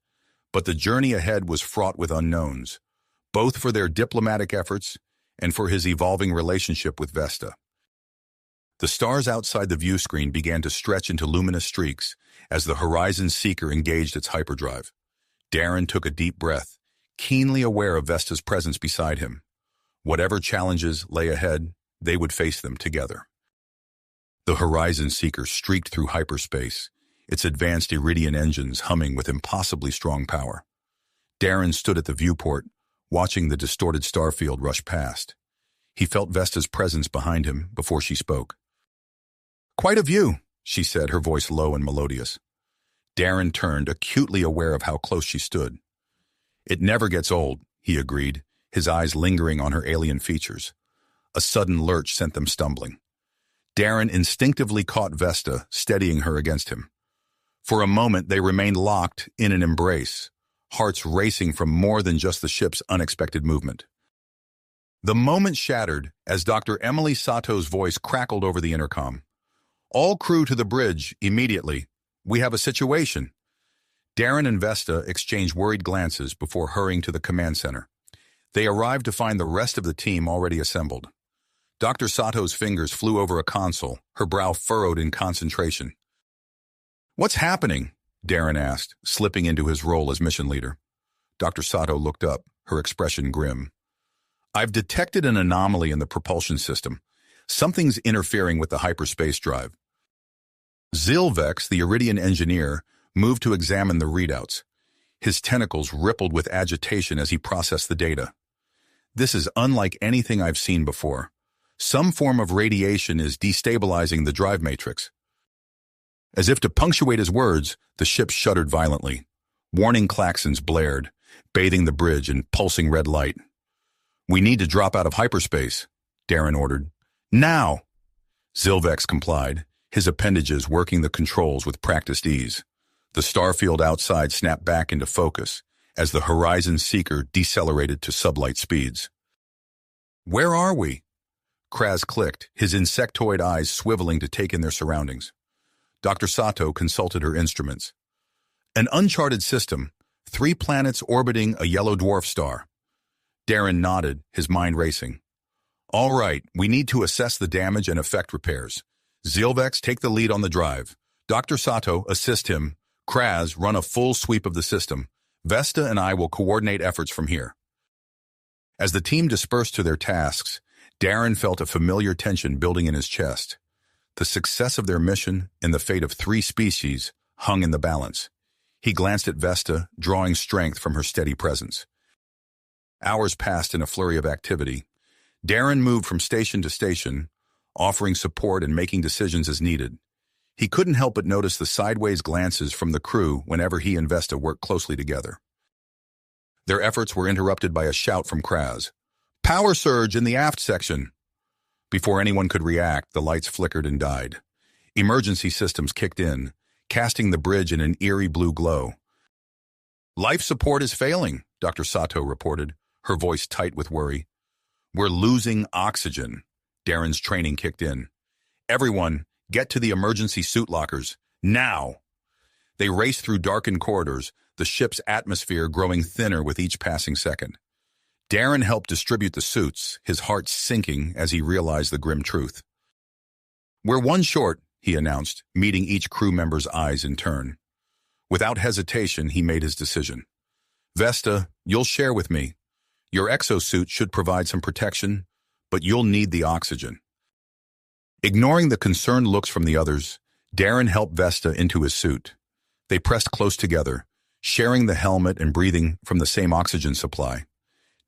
S1: but the journey ahead was fraught with unknowns, both for their diplomatic efforts and for his evolving relationship with Vesta. The stars outside the view screen began to stretch into luminous streaks as the Horizon Seeker engaged its hyperdrive. Darren took a deep breath, keenly aware of Vesta's presence beside him. Whatever challenges lay ahead, they would face them together. The Horizon Seeker streaked through hyperspace, its advanced Iridian engines humming with impossibly strong power. Darren stood at the viewport, watching the distorted starfield rush past. He felt Vesta's presence behind him before she spoke. "Quite a view," she said, her voice low and melodious. Darren turned, acutely aware of how close she stood. "It never gets old," he agreed, his eyes lingering on her alien features. A sudden lurch sent them stumbling. Darren instinctively caught Vesta, steadying her against him. For a moment, they remained locked in an embrace, hearts racing from more than just the ship's unexpected movement. The moment shattered as Dr. Emily Sato's voice crackled over the intercom. "All crew to the bridge, immediately. We have a situation." Darren and Vesta exchanged worried glances before hurrying to the command center. They arrived to find the rest of the team already assembled. Dr. Sato's fingers flew over a console, her brow furrowed in concentration. "What's happening?" Darren asked, slipping into his role as mission leader. Dr. Sato looked up, her expression grim. "I've detected an anomaly in the propulsion system. Something's interfering with the hyperspace drive." Zilvex, the Iridian engineer, moved to examine the readouts. His tentacles rippled with agitation as he processed the data. "This is unlike anything I've seen before. Some form of radiation is destabilizing the drive matrix." As if to punctuate his words, the ship shuddered violently. Warning klaxons blared, bathing the bridge in pulsing red light. "We need to drop out of hyperspace," Darren ordered. "Now!" Zilvex complied, his appendages working the controls with practiced ease. The starfield outside snapped back into focus as the Horizon Seeker decelerated to sublight speeds. "Where are we?" Kraz clicked, his insectoid eyes swiveling to take in their surroundings. Dr. Sato consulted her instruments. "An uncharted system, 3 planets orbiting a yellow dwarf star." Darren nodded, his mind racing. "All right, we need to assess the damage and effect repairs. Zilvex, take the lead on the drive. Dr. Sato, assist him. Kraz, run a full sweep of the system. Vesta and I will coordinate efforts from here." As the team dispersed to their tasks, Darren felt a familiar tension building in his chest. The success of their mission and the fate of 3 species hung in the balance. He glanced at Vesta, drawing strength from her steady presence. Hours passed in a flurry of activity. Darren moved from station to station, offering support and making decisions as needed. He couldn't help but notice the sideways glances from the crew whenever he and Vesta worked closely together. Their efforts were interrupted by a shout from Kraz. "Power surge in the aft section!" Before anyone could react, the lights flickered and died. Emergency systems kicked in, casting the bridge in an eerie blue glow. "Life support is failing," Dr. Sato reported, her voice tight with worry. "We're losing oxygen." Darren's training kicked in. "Everyone, get to the emergency suit lockers, now!" They raced through darkened corridors, the ship's atmosphere growing thinner with each passing second. Darren helped distribute the suits, his heart sinking as he realized the grim truth. "We're one short," he announced, meeting each crew member's eyes in turn. Without hesitation, he made his decision. "Vesta, you'll share with me. Your exosuit should provide some protection, but you'll need the oxygen." Ignoring the concerned looks from the others, Darren helped Vesta into his suit. They pressed close together, sharing the helmet and breathing from the same oxygen supply.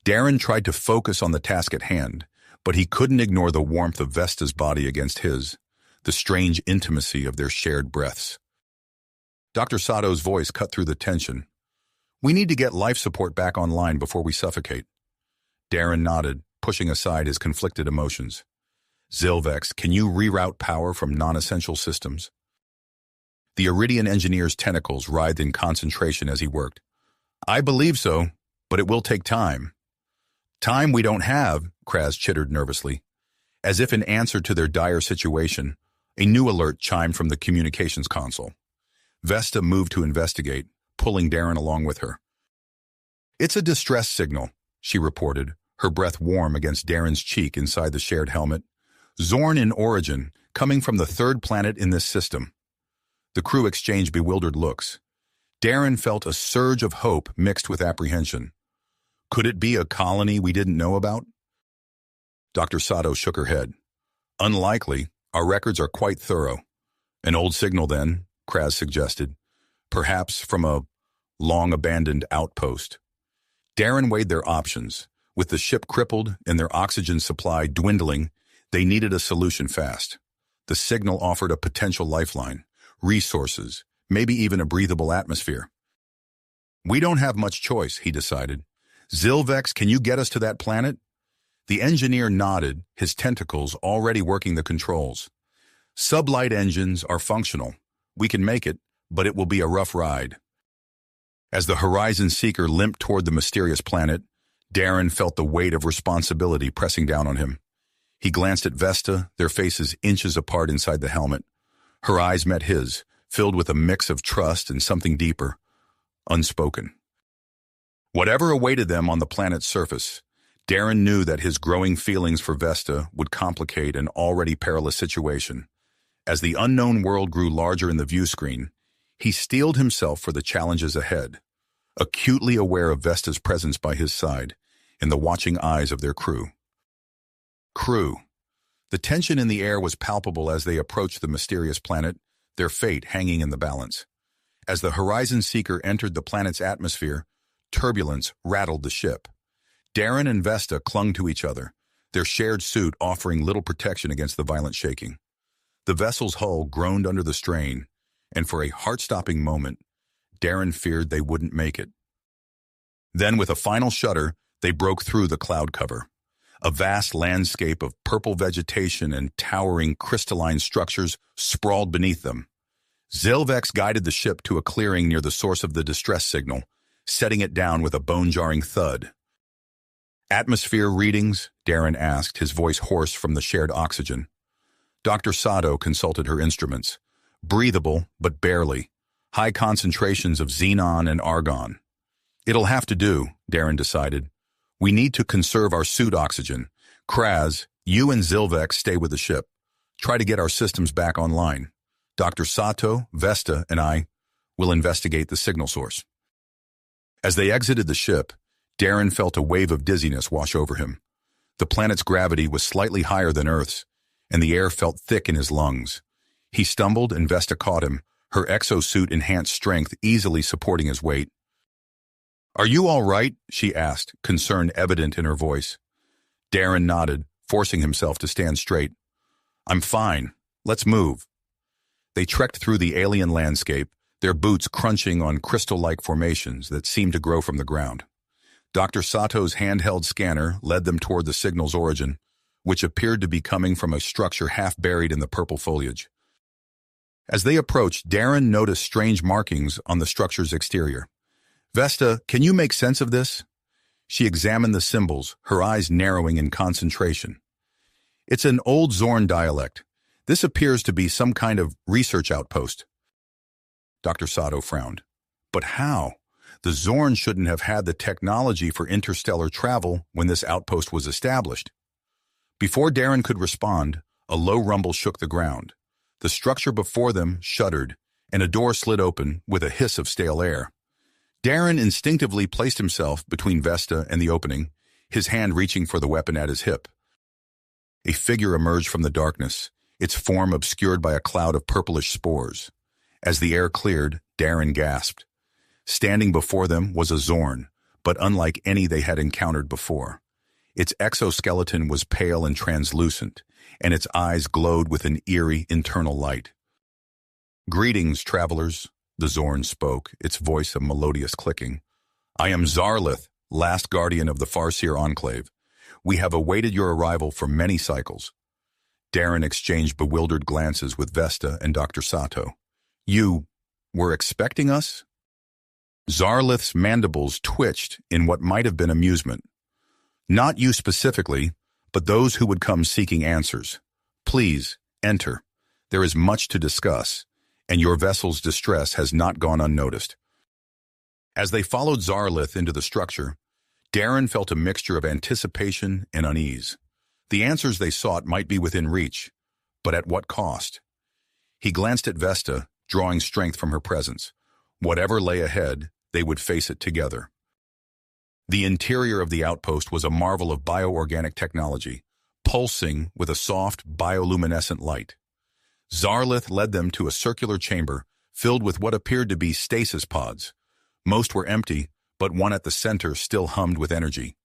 S1: Darren tried to focus on the task at hand, but he couldn't ignore the warmth of Vesta's body against his, the strange intimacy of their shared breaths. Dr. Sato's voice cut through the tension. "We need to get life support back online before we suffocate." Darren nodded, pushing aside his conflicted emotions. "Zilvex, can you reroute power from non-essential systems?" The Iridian engineer's tentacles writhed in concentration as he worked. "I believe so, but it will take time." "Time we don't have," Kraz chittered nervously. As if in answer to their dire situation, a new alert chimed from the communications console. Vesta moved to investigate, pulling Darren along with her. "It's a distress signal," she reported, her breath warm against Darren's cheek inside the shared helmet. "Zorn in origin, coming from the 3rd planet in this system." The crew exchanged bewildered looks. Darren felt a surge of hope mixed with apprehension. Could it be a colony we didn't know about? Dr. Sato shook her head. "Unlikely. Our records are quite thorough." "An old signal, then," Kraz suggested. "Perhaps from a long-abandoned outpost." Darren weighed their options. With the ship crippled and their oxygen supply dwindling, they needed a solution fast. The signal offered a potential lifeline, resources, maybe even a breathable atmosphere. "We don't have much choice," he decided. "Zilvex, can you get us to that planet?" The engineer nodded, his tentacles already working the controls. "Sublight engines are functional. We can make it, but it will be a rough ride." As the Horizon Seeker limped toward the mysterious planet, Darren felt the weight of responsibility pressing down on him. He glanced at Vesta, their faces inches apart inside the helmet. Her eyes met his, filled with a mix of trust and something deeper, unspoken. Whatever awaited them on the planet's surface, Darren knew that his growing feelings for Vesta would complicate an already perilous situation. As the unknown world grew larger in the view screen, he steeled himself for the challenges ahead, acutely aware of Vesta's presence by his side and the watching eyes of their crew. The tension in the air was palpable as they approached the mysterious planet, their fate hanging in the balance. As the Horizon Seeker entered the planet's atmosphere, turbulence rattled the ship. Darren and Vesta clung to each other, their shared suit offering little protection against the violent shaking. The vessel's hull groaned under the strain, and for a heart-stopping moment, Darren feared they wouldn't make it. Then, with a final shudder, they broke through the cloud cover. A vast landscape of purple vegetation and towering crystalline structures sprawled beneath them. Zilvex guided the ship to a clearing near the source of the distress signal, setting it down with a bone-jarring thud. "Atmosphere readings?" Darren asked, his voice hoarse from the shared oxygen. Dr. Sato consulted her instruments. "Breathable, but barely. High concentrations of xenon and argon." "It'll have to do," Darren decided. "We need to conserve our suit oxygen. Kraz, you and Zilvex stay with the ship. Try to get our systems back online. Dr. Sato, Vesta, and I will investigate the signal source." As they exited the ship, Darren felt a wave of dizziness wash over him. The planet's gravity was slightly higher than Earth's, and the air felt thick in his lungs. He stumbled and Vesta caught him, her exosuit-enhanced strength easily supporting his weight. "Are you all right?" she asked, concern evident in her voice. Darren nodded, forcing himself to stand straight. "I'm fine. Let's move." They trekked through the alien landscape, their boots crunching on crystal-like formations that seemed to grow from the ground. Dr. Sato's handheld scanner led them toward the signal's origin, which appeared to be coming from a structure half buried in the purple foliage. As they approached, Darren noticed strange markings on the structure's exterior. "Vesta, can you make sense of this?" She examined the symbols, her eyes narrowing in concentration. "It's an old Zorn dialect. This appears to be some kind of research outpost." Dr. Sato frowned. "But how? The Zorn shouldn't have had the technology for interstellar travel when this outpost was established." Before Darren could respond, a low rumble shook the ground. The structure before them shuddered, and a door slid open with a hiss of stale air. Darren instinctively placed himself between Vesta and the opening, his hand reaching for the weapon at his hip. A figure emerged from the darkness, its form obscured by a cloud of purplish spores. As the air cleared, Darren gasped. Standing before them was a Zorn, but unlike any they had encountered before. Its exoskeleton was pale and translucent, and its eyes glowed with an eerie internal light. "Greetings, travelers," the Zorn spoke, its voice a melodious clicking. "I am Zarlith, last guardian of the Far Seer enclave. We have awaited your arrival for many cycles." Darren exchanged bewildered glances with Vesta and Dr. Sato. "You were expecting us?" Zarlith's mandibles twitched in what might have been amusement. "Not you specifically, but those who would come seeking answers. Please, enter. There is much to discuss, and your vessel's distress has not gone unnoticed." As they followed Zarlith into the structure, Darren felt a mixture of anticipation and unease. The answers they sought might be within reach, but at what cost? He glanced at Vesta, drawing strength from her presence. Whatever lay ahead, they would face it together. The interior of the outpost was a marvel of bioorganic technology, pulsing with a soft, bioluminescent light. Zarlith led them to a circular chamber filled with what appeared to be stasis pods. Most were empty, but one at the center still hummed with energy.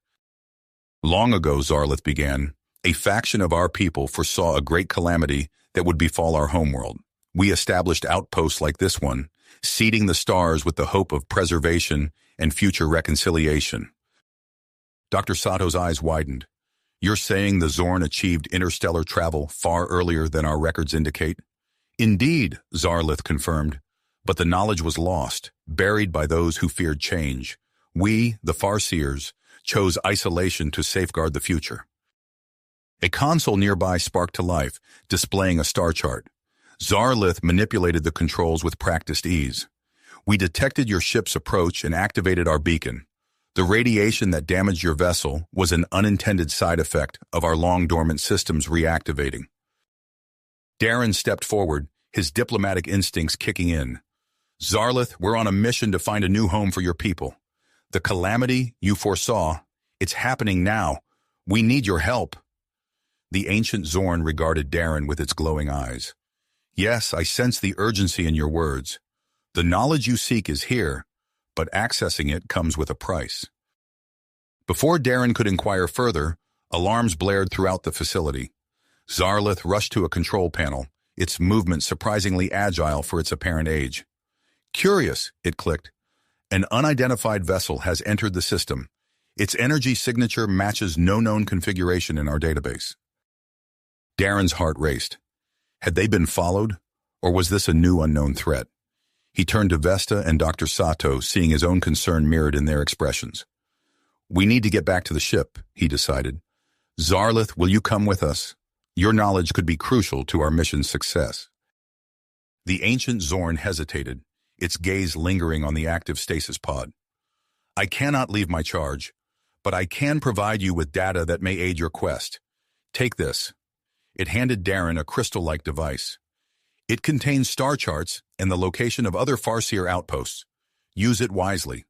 S1: "Long ago," Zarlith began, "a faction of our people foresaw a great calamity that would befall our homeworld. We established outposts like this one, seeding the stars with the hope of preservation and future reconciliation." Dr. Sato's eyes widened. "You're saying the Zorn achieved interstellar travel far earlier than our records indicate?" "Indeed," Zarlith confirmed, "but the knowledge was lost, buried by those who feared change. We, the Far Seers, chose isolation to safeguard the future." A console nearby sparked to life, displaying a star chart. Zarlith manipulated the controls with practiced ease. "We detected your ship's approach and activated our beacon. The radiation that damaged your vessel was an unintended side effect of our long-dormant systems reactivating." Darren stepped forward, his diplomatic instincts kicking in. "Zarlith, we're on a mission to find a new home for your people. The calamity you foresaw, it's happening now. We need your help." The ancient Zorn regarded Darren with its glowing eyes. "Yes, I sense the urgency in your words. The knowledge you seek is here, but accessing it comes with a price." Before Darren could inquire further, alarms blared throughout the facility. Zarlith rushed to a control panel, its movement surprisingly agile for its apparent age. "Curious," it clicked. "An unidentified vessel has entered the system. Its energy signature matches no known configuration in our database." Darren's heart raced. Had they been followed, or was this a new unknown threat? He turned to Vesta and Dr. Sato, seeing his own concern mirrored in their expressions. "We need to get back to the ship," he decided. "Zarlith, will you come with us? Your knowledge could be crucial to our mission's success." The ancient Zorn hesitated, its gaze lingering on the active stasis pod. "I cannot leave my charge, but I can provide you with data that may aid your quest. Take this." It handed Darren a crystal-like device. "It contains star charts and the location of other Far Seer outposts. Use it wisely."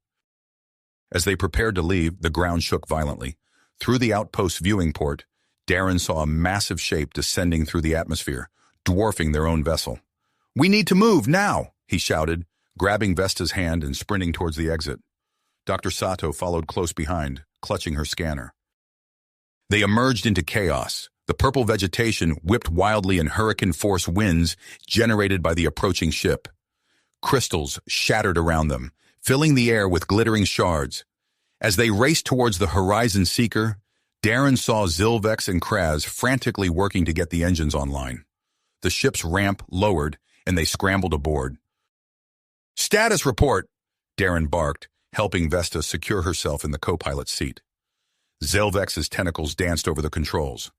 S1: As they prepared to leave, the ground shook violently. Through the outpost viewing port, Darren saw a massive shape descending through the atmosphere, dwarfing their own vessel. "We need to move, now!" he shouted, grabbing Vesta's hand and sprinting towards the exit. Dr. Sato followed close behind, clutching her scanner. They emerged into chaos. The purple vegetation whipped wildly in hurricane-force winds generated by the approaching ship. Crystals shattered around them, filling the air with glittering shards. As they raced towards the Horizon Seeker, Darren saw Zilvex and Kraz frantically working to get the engines online. The ship's ramp lowered, and they scrambled aboard. "Status report!" Darren barked, helping Vesta secure herself in the co-pilot's seat. Zilvex's tentacles danced over the controls.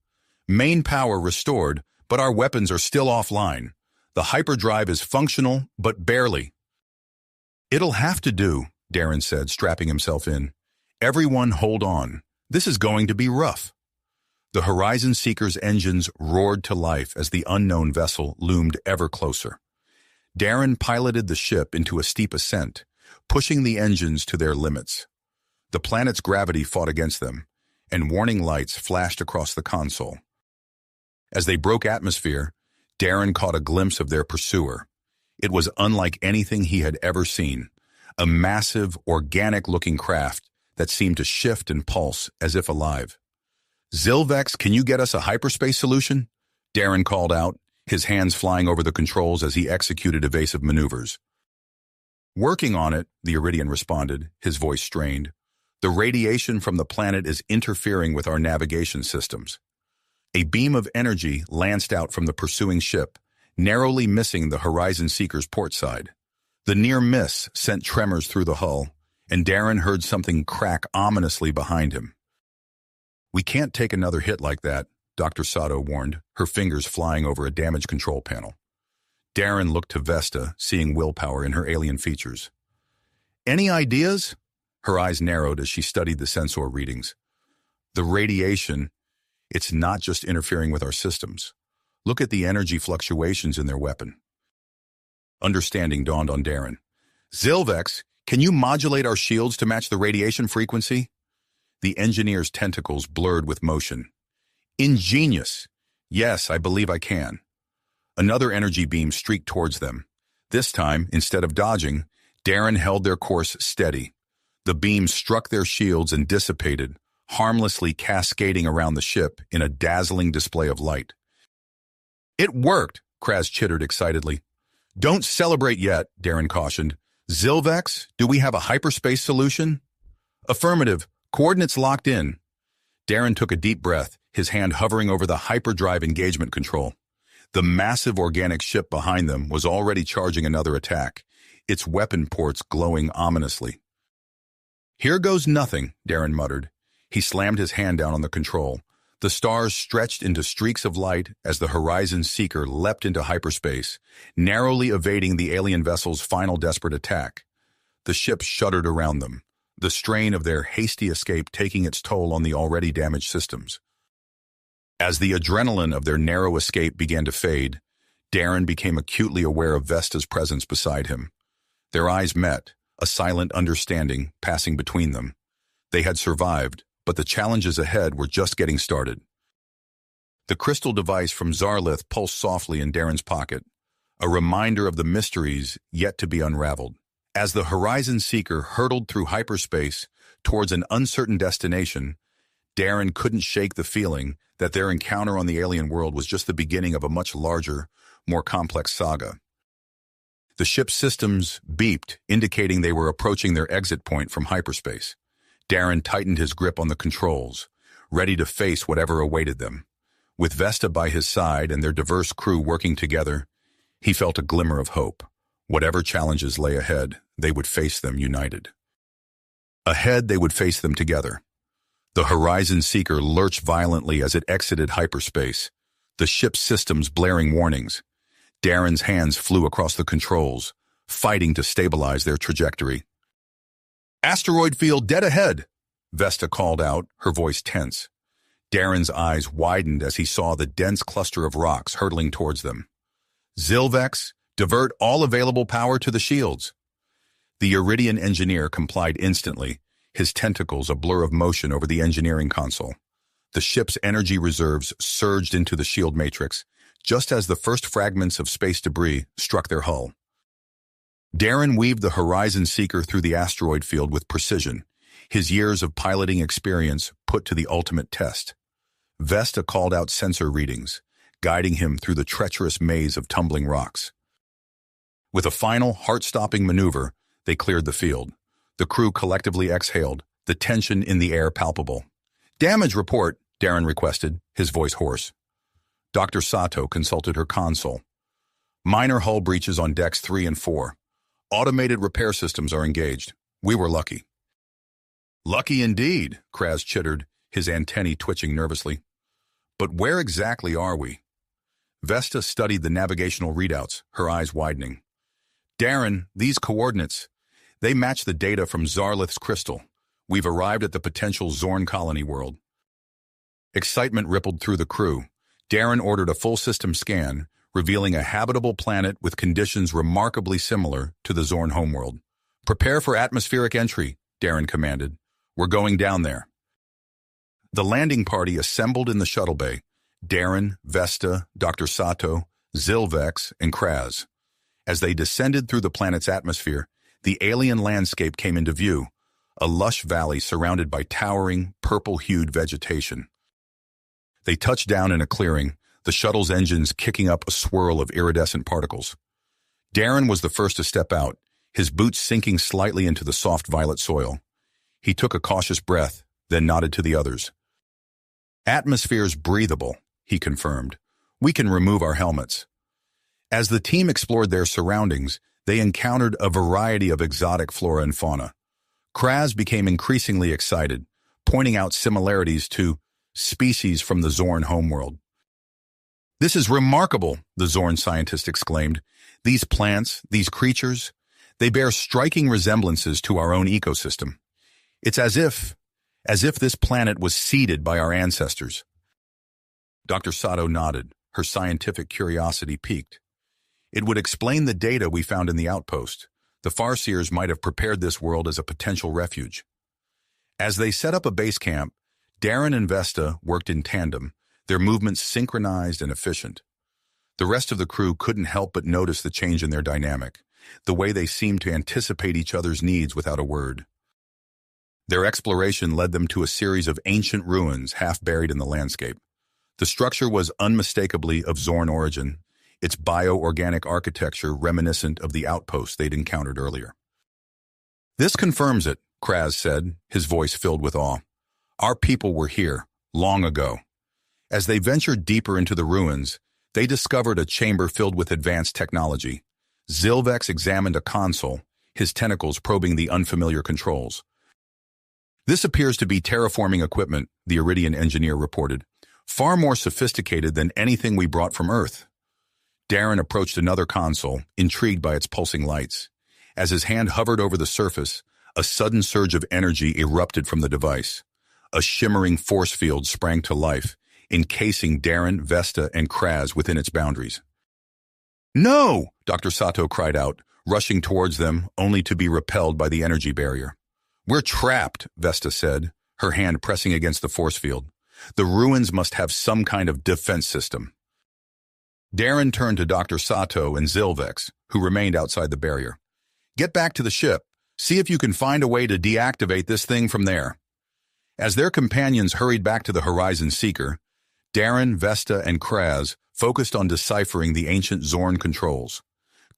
S1: "Main power restored, but our weapons are still offline. The hyperdrive is functional, but barely." "It'll have to do," Darren said, strapping himself in. "Everyone hold on. This is going to be rough." The Horizon Seeker's engines roared to life as the unknown vessel loomed ever closer. Darren piloted the ship into a steep ascent, pushing the engines to their limits. The planet's gravity fought against them, and warning lights flashed across the console. As they broke atmosphere, Darren caught a glimpse of their pursuer. It was unlike anything he had ever seen, a massive, organic-looking craft that seemed to shift and pulse as if alive. "Zilvex, can you get us a hyperspace solution?" Darren called out, his hands flying over the controls as he executed evasive maneuvers. "Working on it," the Iridian responded, his voice strained. "The radiation from the planet is interfering with our navigation systems." A beam of energy lanced out from the pursuing ship, narrowly missing the Horizon Seeker's port side. The near miss sent tremors through the hull, and Darren heard something crack ominously behind him. "We can't take another hit like that," Dr. Sato warned, her fingers flying over a damaged control panel. Darren looked to Vesta, seeing willpower in her alien features. "Any ideas?" Her eyes narrowed as she studied the sensor readings. "The radiation, it's not just interfering with our systems. Look at the energy fluctuations in their weapon." Understanding dawned on Darren. "Zilvex, can you modulate our shields to match the radiation frequency?" The engineer's tentacles blurred with motion. "Ingenious. Yes, I believe I can." Another energy beam streaked towards them. This time, instead of dodging, Darren held their course steady. The beam struck their shields and dissipated, harmlessly cascading around the ship in a dazzling display of light. "It worked," Kraz chittered excitedly. "Don't celebrate yet," Darren cautioned. "Zilvex, do we have a hyperspace solution?" "Affirmative. Coordinates locked in." Darren took a deep breath, his hand hovering over the hyperdrive engagement control. The massive organic ship behind them was already charging another attack, its weapon ports glowing ominously. "Here goes nothing," Darren muttered. He slammed his hand down on the control. The stars stretched into streaks of light as the Horizon Seeker leapt into hyperspace, narrowly evading the alien vessel's final desperate attack. The ship shuddered around them, the strain of their hasty escape taking its toll on the already damaged systems. As the adrenaline of their narrow escape began to fade, Darren became acutely aware of Vesta's presence beside him. Their eyes met, a silent understanding passing between them. They had survived, but the challenges ahead were just getting started. The crystal device from Zarlith pulsed softly in Darren's pocket, a reminder of the mysteries yet to be unraveled. As the Horizon Seeker hurtled through hyperspace towards an uncertain destination, Darren couldn't shake the feeling that their encounter on the alien world was just the beginning of a much larger, more complex saga. The ship's systems beeped, indicating they were approaching their exit point from hyperspace. Darren tightened his grip on the controls, ready to face whatever awaited them. With Vesta by his side and their diverse crew working together, he felt a glimmer of hope. Whatever challenges lay ahead, they would face them united. Ahead, they would face them together. The Horizon Seeker lurched violently as it exited hyperspace, the ship's systems blaring warnings. Darren's hands flew across the controls, fighting to stabilize their trajectory. "Asteroid field dead ahead," Vesta called out, her voice tense. Darren's eyes widened as he saw the dense cluster of rocks hurtling towards them. "Zilvex, divert all available power to the shields." The Iridian engineer complied instantly, his tentacles a blur of motion over the engineering console. The ship's energy reserves surged into the shield matrix, just as the first fragments of space debris struck their hull. Darren weaved the Horizon Seeker through the asteroid field with precision, his years of piloting experience put to the ultimate test. Vesta called out sensor readings, guiding him through the treacherous maze of tumbling rocks. With a final, heart-stopping maneuver, they cleared the field. The crew collectively exhaled, the tension in the air palpable. "Damage report," Darren requested, his voice hoarse. Dr. Sato consulted her console. "Minor hull breaches on decks 3 and 4. Automated repair systems are engaged. We were lucky." "Lucky indeed," Kraz chittered, his antennae twitching nervously. "But where exactly are we?" Vesta studied the navigational readouts, her eyes widening. "Darren, these coordinates, they match the data from Zarlith's crystal. We've arrived at the potential Zorn colony world." Excitement rippled through the crew. Darren ordered a full system scan, revealing a habitable planet with conditions remarkably similar to the Zorn homeworld. "Prepare for atmospheric entry," Darren commanded. "We're going down there." The landing party assembled in the shuttle bay. Darren, Vesta, Dr. Sato, Zilvex, and Kraz. As they descended through the planet's atmosphere, the alien landscape came into view, a lush valley surrounded by towering, purple-hued vegetation. They touched down in a clearing, the shuttle's engines kicking up a swirl of iridescent particles. Darren was the first to step out, his boots sinking slightly into the soft violet soil. He took a cautious breath, then nodded to the others. "Atmosphere's breathable," he confirmed. "We can remove our helmets." As the team explored their surroundings, they encountered a variety of exotic flora and fauna. Kraz became increasingly excited, pointing out similarities to species from the Zorn homeworld. "This is remarkable," the Zorn scientist exclaimed. "These plants, these creatures, they bear striking resemblances to our own ecosystem. It's as if this planet was seeded by our ancestors." Dr. Sato nodded, her scientific curiosity piqued. "It would explain the data we found in the outpost. The Far Seers might have prepared this world as a potential refuge." As they set up a base camp, Darren and Vesta worked in tandem, their movements synchronized and efficient. The rest of the crew couldn't help but notice the change in their dynamic, the way they seemed to anticipate each other's needs without a word. Their exploration led them to a series of ancient ruins half buried in the landscape. The structure was unmistakably of Zorn origin, its bio-organic architecture reminiscent of the outpost they'd encountered earlier. "This confirms it," Kraz said, his voice filled with awe. "Our people were here, long ago." As they ventured deeper into the ruins, they discovered a chamber filled with advanced technology. Zilvex examined a console, his tentacles probing the unfamiliar controls. "This appears to be terraforming equipment," the Iridian engineer reported. "Far more sophisticated than anything we brought from Earth." Darren approached another console, intrigued by its pulsing lights. As his hand hovered over the surface, a sudden surge of energy erupted from the device. A shimmering force field sprang to life, encasing Darren, Vesta, and Kraz within its boundaries. "No!" Dr. Sato cried out, rushing towards them, only to be repelled by the energy barrier. "We're trapped," Vesta said, her hand pressing against the force field. "The ruins must have some kind of defense system." Darren turned to Dr. Sato and Zilvex, who remained outside the barrier. "Get back to the ship. See if you can find a way to deactivate this thing from there." As their companions hurried back to the Horizon Seeker, Darren, Vesta, and Kraz focused on deciphering the ancient Zorn controls.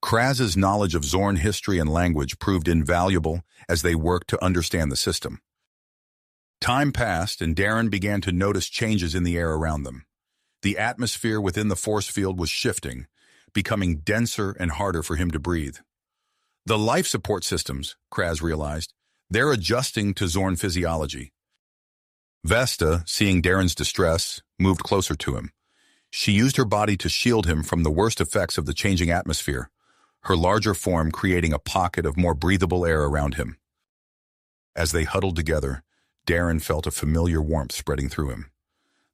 S1: Kraz's knowledge of Zorn history and language proved invaluable as they worked to understand the system. Time passed, and Darren began to notice changes in the air around them. The atmosphere within the force field was shifting, becoming denser and harder for him to breathe. The life support systems, Kraz realized, they're adjusting to Zorn physiology. Vesta, seeing Darren's distress, moved closer to him. She used her body to shield him from the worst effects of the changing atmosphere, her larger form creating a pocket of more breathable air around him. As they huddled together, Darren felt a familiar warmth spreading through him.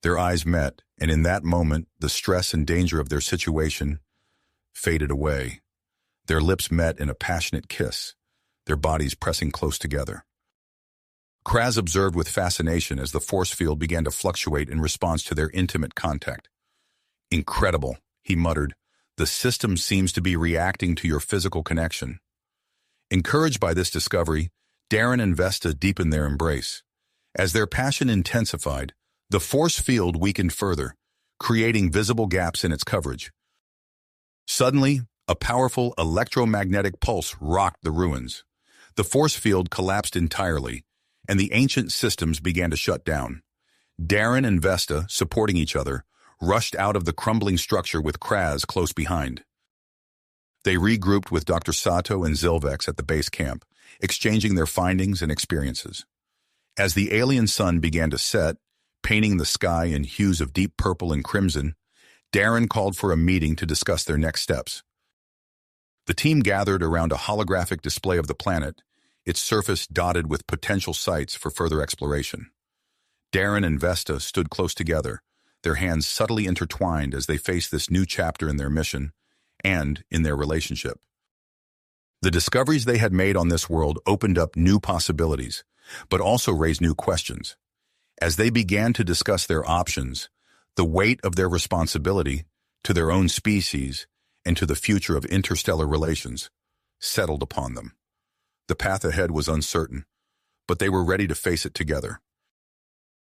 S1: Their eyes met, and in that moment, the stress and danger of their situation faded away. Their lips met in a passionate kiss, their bodies pressing close together. Kraz observed with fascination as the force field began to fluctuate in response to their intimate contact. "Incredible," he muttered. "The system seems to be reacting to your physical connection." Encouraged by this discovery, Darren and Vesta deepened their embrace. As their passion intensified, the force field weakened further, creating visible gaps in its coverage. Suddenly, a powerful electromagnetic pulse rocked the ruins. The force field collapsed entirely, and the ancient systems began to shut down. Darren and Vesta, supporting each other, rushed out of the crumbling structure with Kraz close behind. They regrouped with Dr. Sato and Zilvex at the base camp, exchanging their findings and experiences. As the alien sun began to set, painting the sky in hues of deep purple and crimson, Darren called for a meeting to discuss their next steps. The team gathered around a holographic display of the planet, its surface dotted with potential sites for further exploration. Darren and Vesta stood close together, their hands subtly intertwined as they faced this new chapter in their mission and in their relationship. The discoveries they had made on this world opened up new possibilities, but also raised new questions. As they began to discuss their options, the weight of their responsibility to their own species and to the future of interstellar relations settled upon them. The path ahead was uncertain, but they were ready to face it together.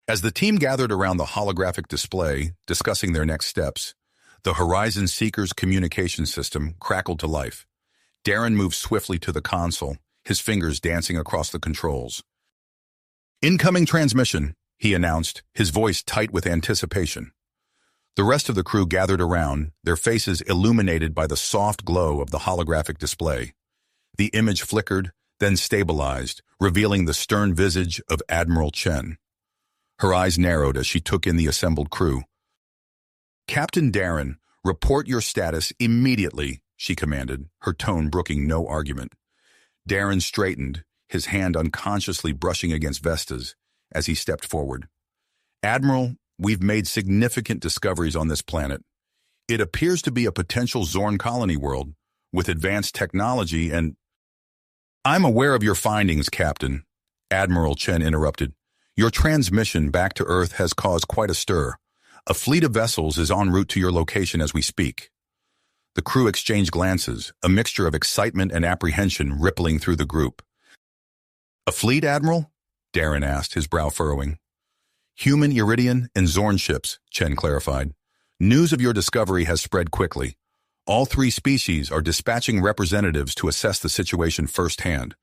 S1: As the team gathered around the holographic display, discussing their next steps, the Horizon Seeker's communication system crackled to life. Darren moved swiftly to the console, his fingers dancing across the controls. "Incoming transmission," he announced, his voice tight with anticipation. The rest of the crew gathered around, their faces illuminated by the soft glow of the holographic display. The image flickered, then stabilized, revealing the stern visage of Admiral Chen. Her eyes narrowed as she took in the assembled crew. "Captain Darren, report your status immediately," she commanded, her tone brooking no argument. Darren straightened, his hand unconsciously brushing against Vesta's as he stepped forward. "Admiral, we've made significant discoveries on this planet. It appears to be a potential Zorn colony world with advanced technology and—" "I'm aware of your findings, Captain," Admiral Chen interrupted. "Your transmission back to Earth has caused quite a stir. A fleet of vessels is en route to your location as we speak." The crew exchanged glances, a mixture of excitement and apprehension rippling through the group. "A fleet, Admiral?" Darren asked, his brow furrowing. "Human, Iridian, and Zorn ships," Chen clarified. "News of your discovery has spread quickly. All three species are dispatching representatives to assess the situation firsthand."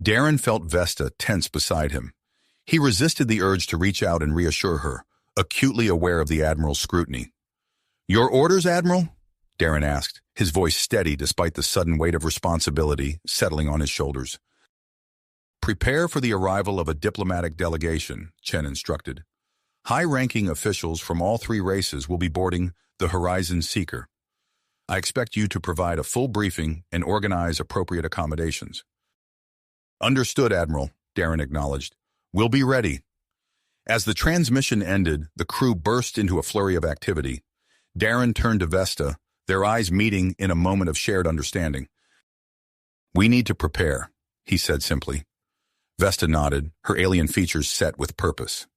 S1: Darren felt Vesta tense beside him. He resisted the urge to reach out and reassure her, acutely aware of the Admiral's scrutiny. "Your orders, Admiral?" Darren asked, his voice steady despite the sudden weight of responsibility settling on his shoulders. "Prepare for the arrival of a diplomatic delegation," Chen instructed. "High-ranking officials from all three races will be boarding the Horizon Seeker. I expect you to provide a full briefing and organize appropriate accommodations." "Understood, Admiral," Darren acknowledged. "We'll be ready." As the transmission ended, the crew burst into a flurry of activity. Darren turned to Vesta, their eyes meeting in a moment of shared understanding. "We need to prepare," he said simply. Vesta nodded, her alien features set with purpose.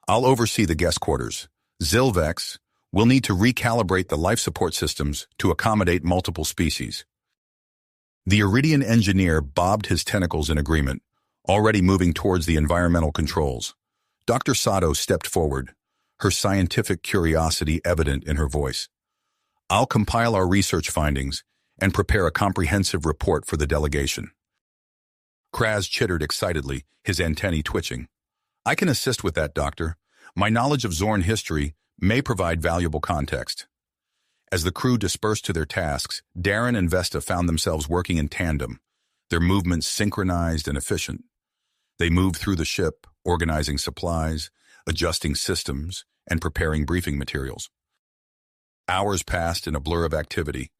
S1: "I'll oversee the guest quarters. Zilvex will need to recalibrate the life support systems to accommodate multiple species." The Iridian engineer bobbed his tentacles in agreement, already moving towards the environmental controls. Dr. Sato stepped forward, her scientific curiosity evident in her voice. "I'll compile our research findings and prepare a comprehensive report for the delegation." Kraz chittered excitedly, his antennae twitching. "I can assist with that, Doctor. My knowledge of Zorn history may provide valuable context." As the crew dispersed to their tasks, Darren and Vesta found themselves working in tandem, their movements synchronized and efficient. They moved through the ship, organizing supplies, adjusting systems, and preparing briefing materials. Hours passed in a blur of activity.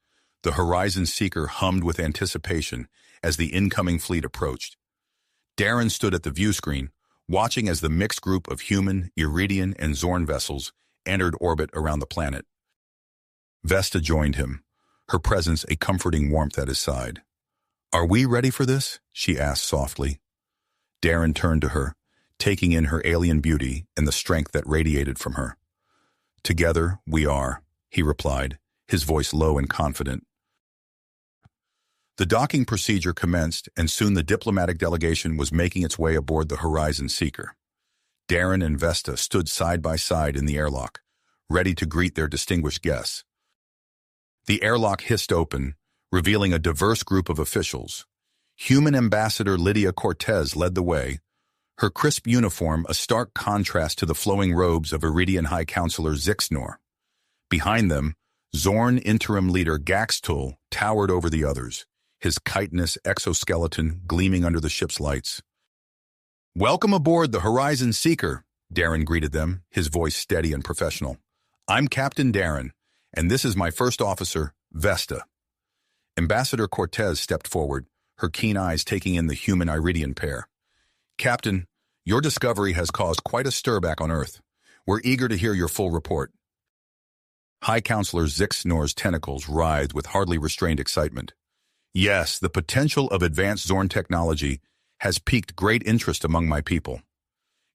S1: The Horizon Seeker hummed with anticipation as the incoming fleet approached. Darren stood at the view screen, watching as the mixed group of human, Iridian, and Zorn vessels entered orbit around the planet. Vesta joined him, her presence a comforting warmth at his side. "Are we ready for this?" she asked softly. Darren turned to her, taking in her alien beauty and the strength that radiated from her. "Together, we are," he replied, his voice low and confident. The docking procedure commenced, and soon the diplomatic delegation was making its way aboard the Horizon Seeker. Darren and Vesta stood side by side in the airlock, ready to greet their distinguished guests. The airlock hissed open, revealing a diverse group of officials. Human Ambassador Lydia Cortez led the way, her crisp uniform a stark contrast to the flowing robes of Iridian High Counselor Zixnor. Behind them, Zorn interim leader Gaxtul towered over the others, his chitinous exoskeleton gleaming under the ship's lights. "Welcome aboard the Horizon Seeker," Darren greeted them, his voice steady and professional. "I'm Captain Darren, and this is my first officer, Vesta." Ambassador Cortez stepped forward, her keen eyes taking in the human Iridian pair. "Captain, your discovery has caused quite a stirback on Earth. We're eager to hear your full report." High Counselor Zixnor's tentacles writhed with hardly restrained excitement. "Yes, the potential of advanced Zorn technology has piqued great interest among my people."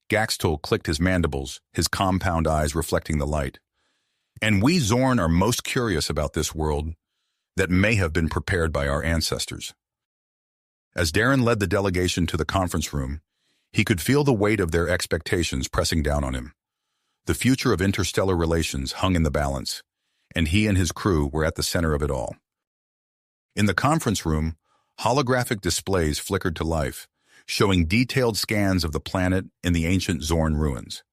S1: Gaxtul clicked his mandibles, his compound eyes reflecting the light. "And we Zorn are most curious about this world that may have been prepared by our ancestors." As Darren led the delegation to the conference room, he could feel the weight of their expectations pressing down on him. The future of interstellar relations hung in the balance, and he and his crew were at the center of it all. In the conference room, holographic displays flickered to life, showing detailed scans of the planet and the ancient Zorn ruins.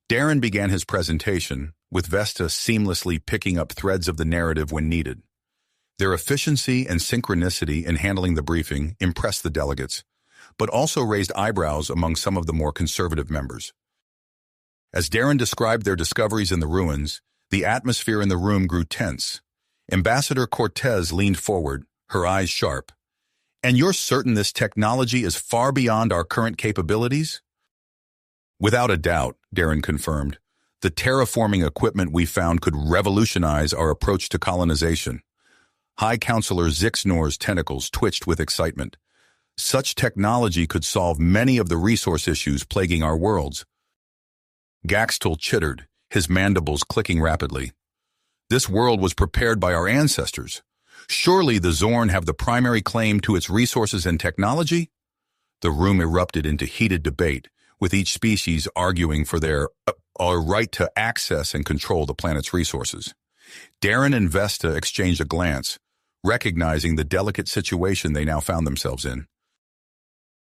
S1: Darren began his presentation, with Vesta seamlessly picking up threads of the narrative when needed. Their efficiency and synchronicity in handling the briefing impressed the delegates, but also raised eyebrows among some of the more conservative members. As Darren described their discoveries in the ruins, the atmosphere in the room grew tense. Ambassador Cortez leaned forward, her eyes sharp. "And you're certain this technology is far beyond our current capabilities?" "Without a doubt," Darren confirmed. "The terraforming equipment we found could revolutionize our approach to colonization." High Counselor Zixnor's tentacles twitched with excitement. "Such technology could solve many of the resource issues plaguing our worlds." Gaxtul chittered, his mandibles clicking rapidly. "This world was prepared by our ancestors. Surely the Zorn have the primary claim to its resources and technology?" The room erupted into heated debate, with each species arguing for their right to access and control the planet's resources. Darren and Vesta exchanged a glance, recognizing the delicate situation they now found themselves in.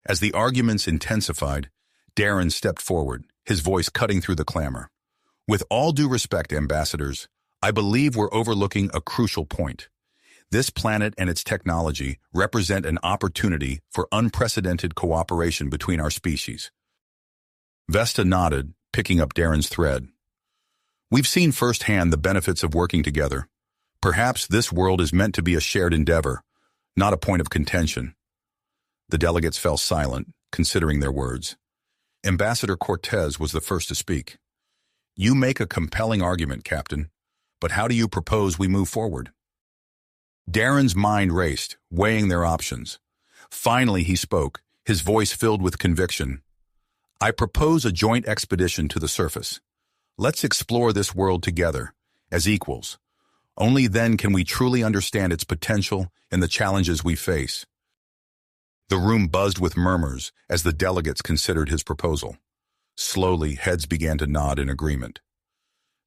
S1: As the arguments intensified, Darren stepped forward, his voice cutting through the clamor. "With all due respect, ambassadors, I believe we're overlooking a crucial point. This planet and its technology represent an opportunity for unprecedented cooperation between our species." Vesta nodded, picking up Darren's thread. "We've seen firsthand the benefits of working together. Perhaps this world is meant to be a shared endeavor, not a point of contention." The delegates fell silent, considering their words. Ambassador Cortez was the first to speak. "You make a compelling argument, Captain, but how do you propose we move forward?" Darren's mind raced, weighing their options. Finally he spoke, his voice filled with conviction. "I propose a joint expedition to the surface. Let's explore this world together, as equals. Only then can we truly understand its potential and the challenges we face." The room buzzed with murmurs as the delegates considered his proposal. Slowly, heads began to nod in agreement.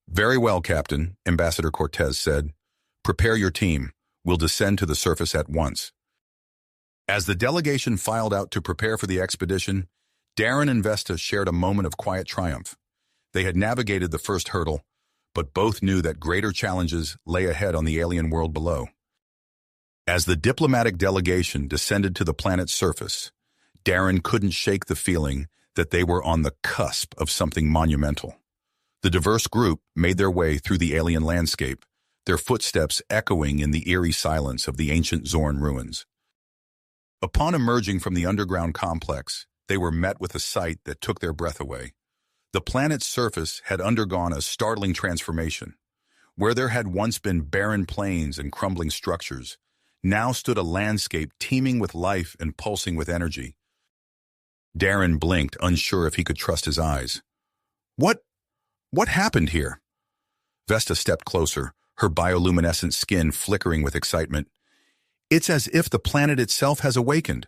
S1: "Very well, Captain," Ambassador Cortez said. "Prepare your team. We'll descend to the surface at once." As the delegation filed out to prepare for the expedition, Darren and Vesta shared a moment of quiet triumph. They had navigated the first hurdle, but both knew that greater challenges lay ahead on the alien world below. As the diplomatic delegation descended to the planet's surface, Darren couldn't shake the feeling that they were on the cusp of something monumental. The diverse group made their way through the alien landscape, their footsteps echoing in the eerie silence of the ancient Zorn ruins. Upon emerging from the underground complex, they were met with a sight that took their breath away. The planet's surface had undergone a startling transformation. Where there had once been barren plains and crumbling structures, now stood a landscape teeming with life and pulsing with energy. Darren blinked, unsure if he could trust his eyes. What happened here? Vesta stepped closer, her bioluminescent skin flickering with excitement. It's as if the planet itself has awakened.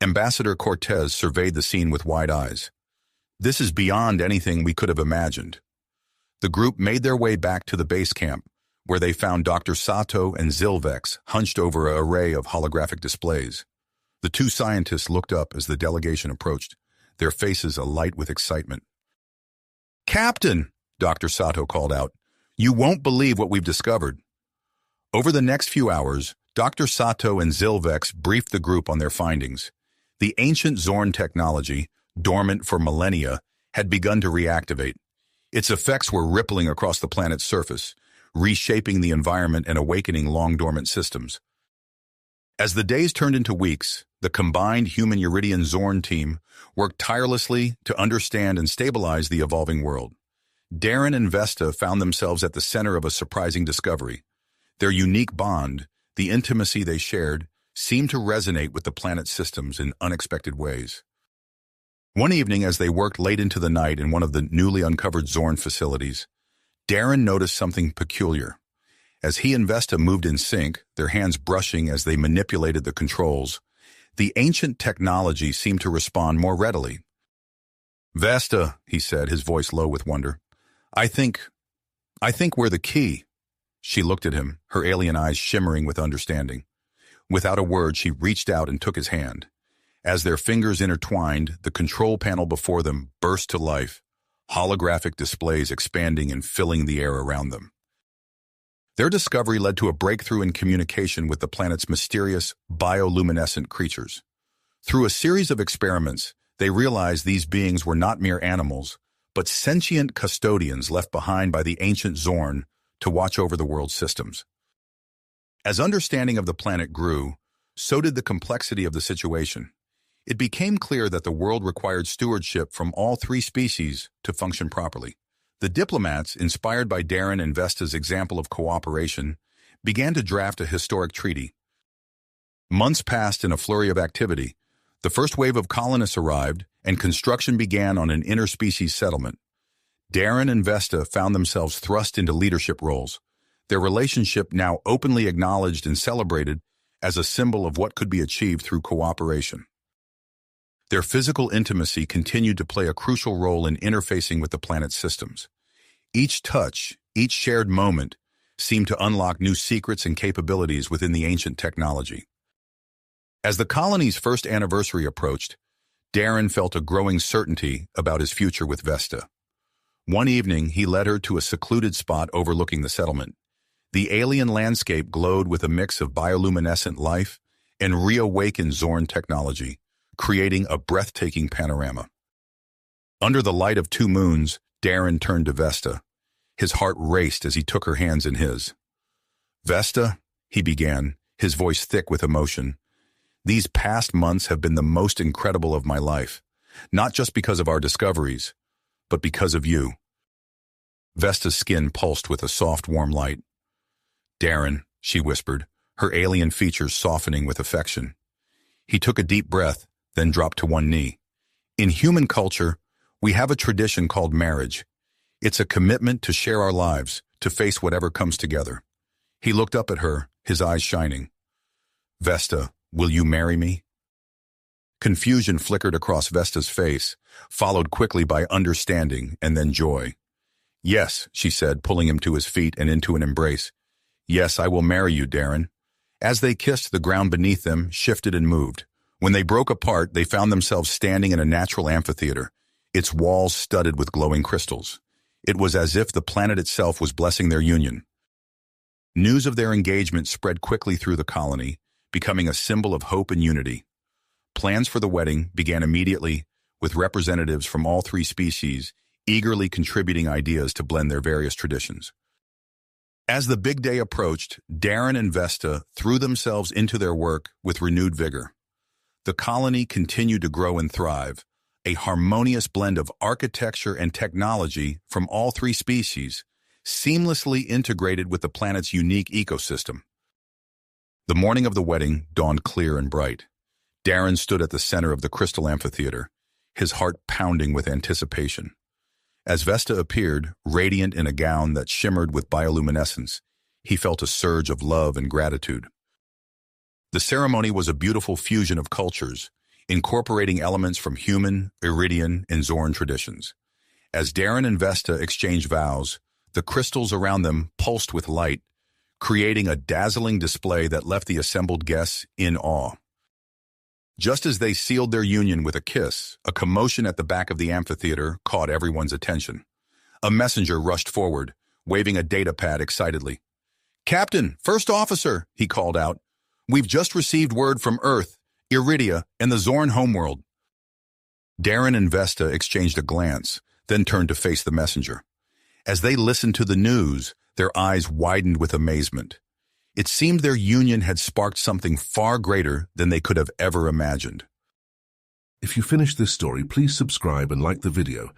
S1: Ambassador Cortez surveyed the scene with wide eyes. This is beyond anything we could have imagined. The group made their way back to the base camp, where they found Dr. Sato and Zilvex hunched over an array of holographic displays. The two scientists looked up as the delegation approached, their faces alight with excitement. "Captain," Dr. Sato called out, "you won't believe what we've discovered." Over the next few hours, Dr. Sato and Zilvex briefed the group on their findings. The ancient Zorn technology, dormant for millennia, had begun to reactivate. Its effects were rippling across the planet's surface, reshaping the environment and awakening long-dormant systems. As the days turned into weeks, the combined human-Uridian Zorn team worked tirelessly to understand and stabilize the evolving world. Darren and Vesta found themselves at the center of a surprising discovery. Their unique bond, the intimacy they shared, seemed to resonate with the planet's systems in unexpected ways. One evening, as they worked late into the night in one of the newly uncovered Zorn facilities, Darren noticed something peculiar. As he and Vesta moved in sync, their hands brushing as they manipulated the controls, the ancient technology seemed to respond more readily. "Vesta," he said, his voice low with wonder, I think we're the key." She looked at him, her alien eyes shimmering with understanding. Without a word, she reached out and took his hand. As their fingers intertwined, the control panel before them burst to life, holographic displays expanding and filling the air around them. Their discovery led to a breakthrough in communication with the planet's mysterious, bioluminescent creatures. Through a series of experiments, they realized these beings were not mere animals, but sentient custodians left behind by the ancient Zorn to watch over the world's systems. As understanding of the planet grew, so did the complexity of the situation. It became clear that the world required stewardship from all three species to function properly. The diplomats, inspired by Darren and Vesta's example of cooperation, began to draft a historic treaty. Months passed in a flurry of activity. The first wave of colonists arrived, and construction began on an interspecies settlement. Darren and Vesta found themselves thrust into leadership roles, their relationship now openly acknowledged and celebrated as a symbol of what could be achieved through cooperation. Their physical intimacy continued to play a crucial role in interfacing with the planet's systems. Each touch, each shared moment, seemed to unlock new secrets and capabilities within the ancient technology. As the colony's first anniversary approached, Darren felt a growing certainty about his future with Vesta. One evening, he led her to a secluded spot overlooking the settlement. The alien landscape glowed with a mix of bioluminescent life and reawakened Zorn technology, creating a breathtaking panorama. Under the light of two moons, Darren turned to Vesta. His heart raced as he took her hands in his. "Vesta," he began, his voice thick with emotion, "these past months have been the most incredible of my life, not just because of our discoveries, but because of you." Vesta's skin pulsed with a soft, warm light. "Darren," she whispered, her alien features softening with affection. He took a deep breath, then dropped to one knee. "In human culture, we have a tradition called marriage. It's a commitment to share our lives, to face whatever comes together." He looked up at her, his eyes shining. "Vesta, will you marry me?" Confusion flickered across Vesta's face, followed quickly by understanding and then joy. "Yes," she said, pulling him to his feet and into an embrace. "Yes, I will marry you, Darren." As they kissed, the ground beneath them shifted and moved. When they broke apart, they found themselves standing in a natural amphitheater, its walls studded with glowing crystals. It was as if the planet itself was blessing their union. News of their engagement spread quickly through the colony, becoming a symbol of hope and unity. Plans for the wedding began immediately, with representatives from all three species eagerly contributing ideas to blend their various traditions. As the big day approached, Darren and Vesta threw themselves into their work with renewed vigor. The colony continued to grow and thrive, a harmonious blend of architecture and technology from all three species, seamlessly integrated with the planet's unique ecosystem. The morning of the wedding dawned clear and bright. Darren stood at the center of the crystal amphitheater, his heart pounding with anticipation. As Vesta appeared, radiant in a gown that shimmered with bioluminescence, he felt a surge of love and gratitude. The ceremony was a beautiful fusion of cultures, incorporating elements from human, Iridian, and Zorn traditions. As Darren and Vesta exchanged vows, the crystals around them pulsed with light, creating a dazzling display that left the assembled guests in awe. Just as they sealed their union with a kiss, a commotion at the back of the amphitheater caught everyone's attention. A messenger rushed forward, waving a data pad excitedly. "Captain, First Officer," he called out. "We've just received word from Earth, Iridia, and the Zorn homeworld." Darren and Vesta exchanged a glance, then turned to face the messenger. As they listened to the news, their eyes widened with amazement. It seemed their union had sparked something far greater than they could have ever imagined.
S2: If you finished this story, please subscribe and like the video.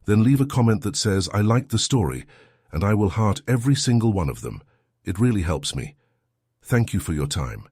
S2: Then leave a comment that says, "I liked the story," and I will heart every single one of them. It really helps me. Thank you for your time.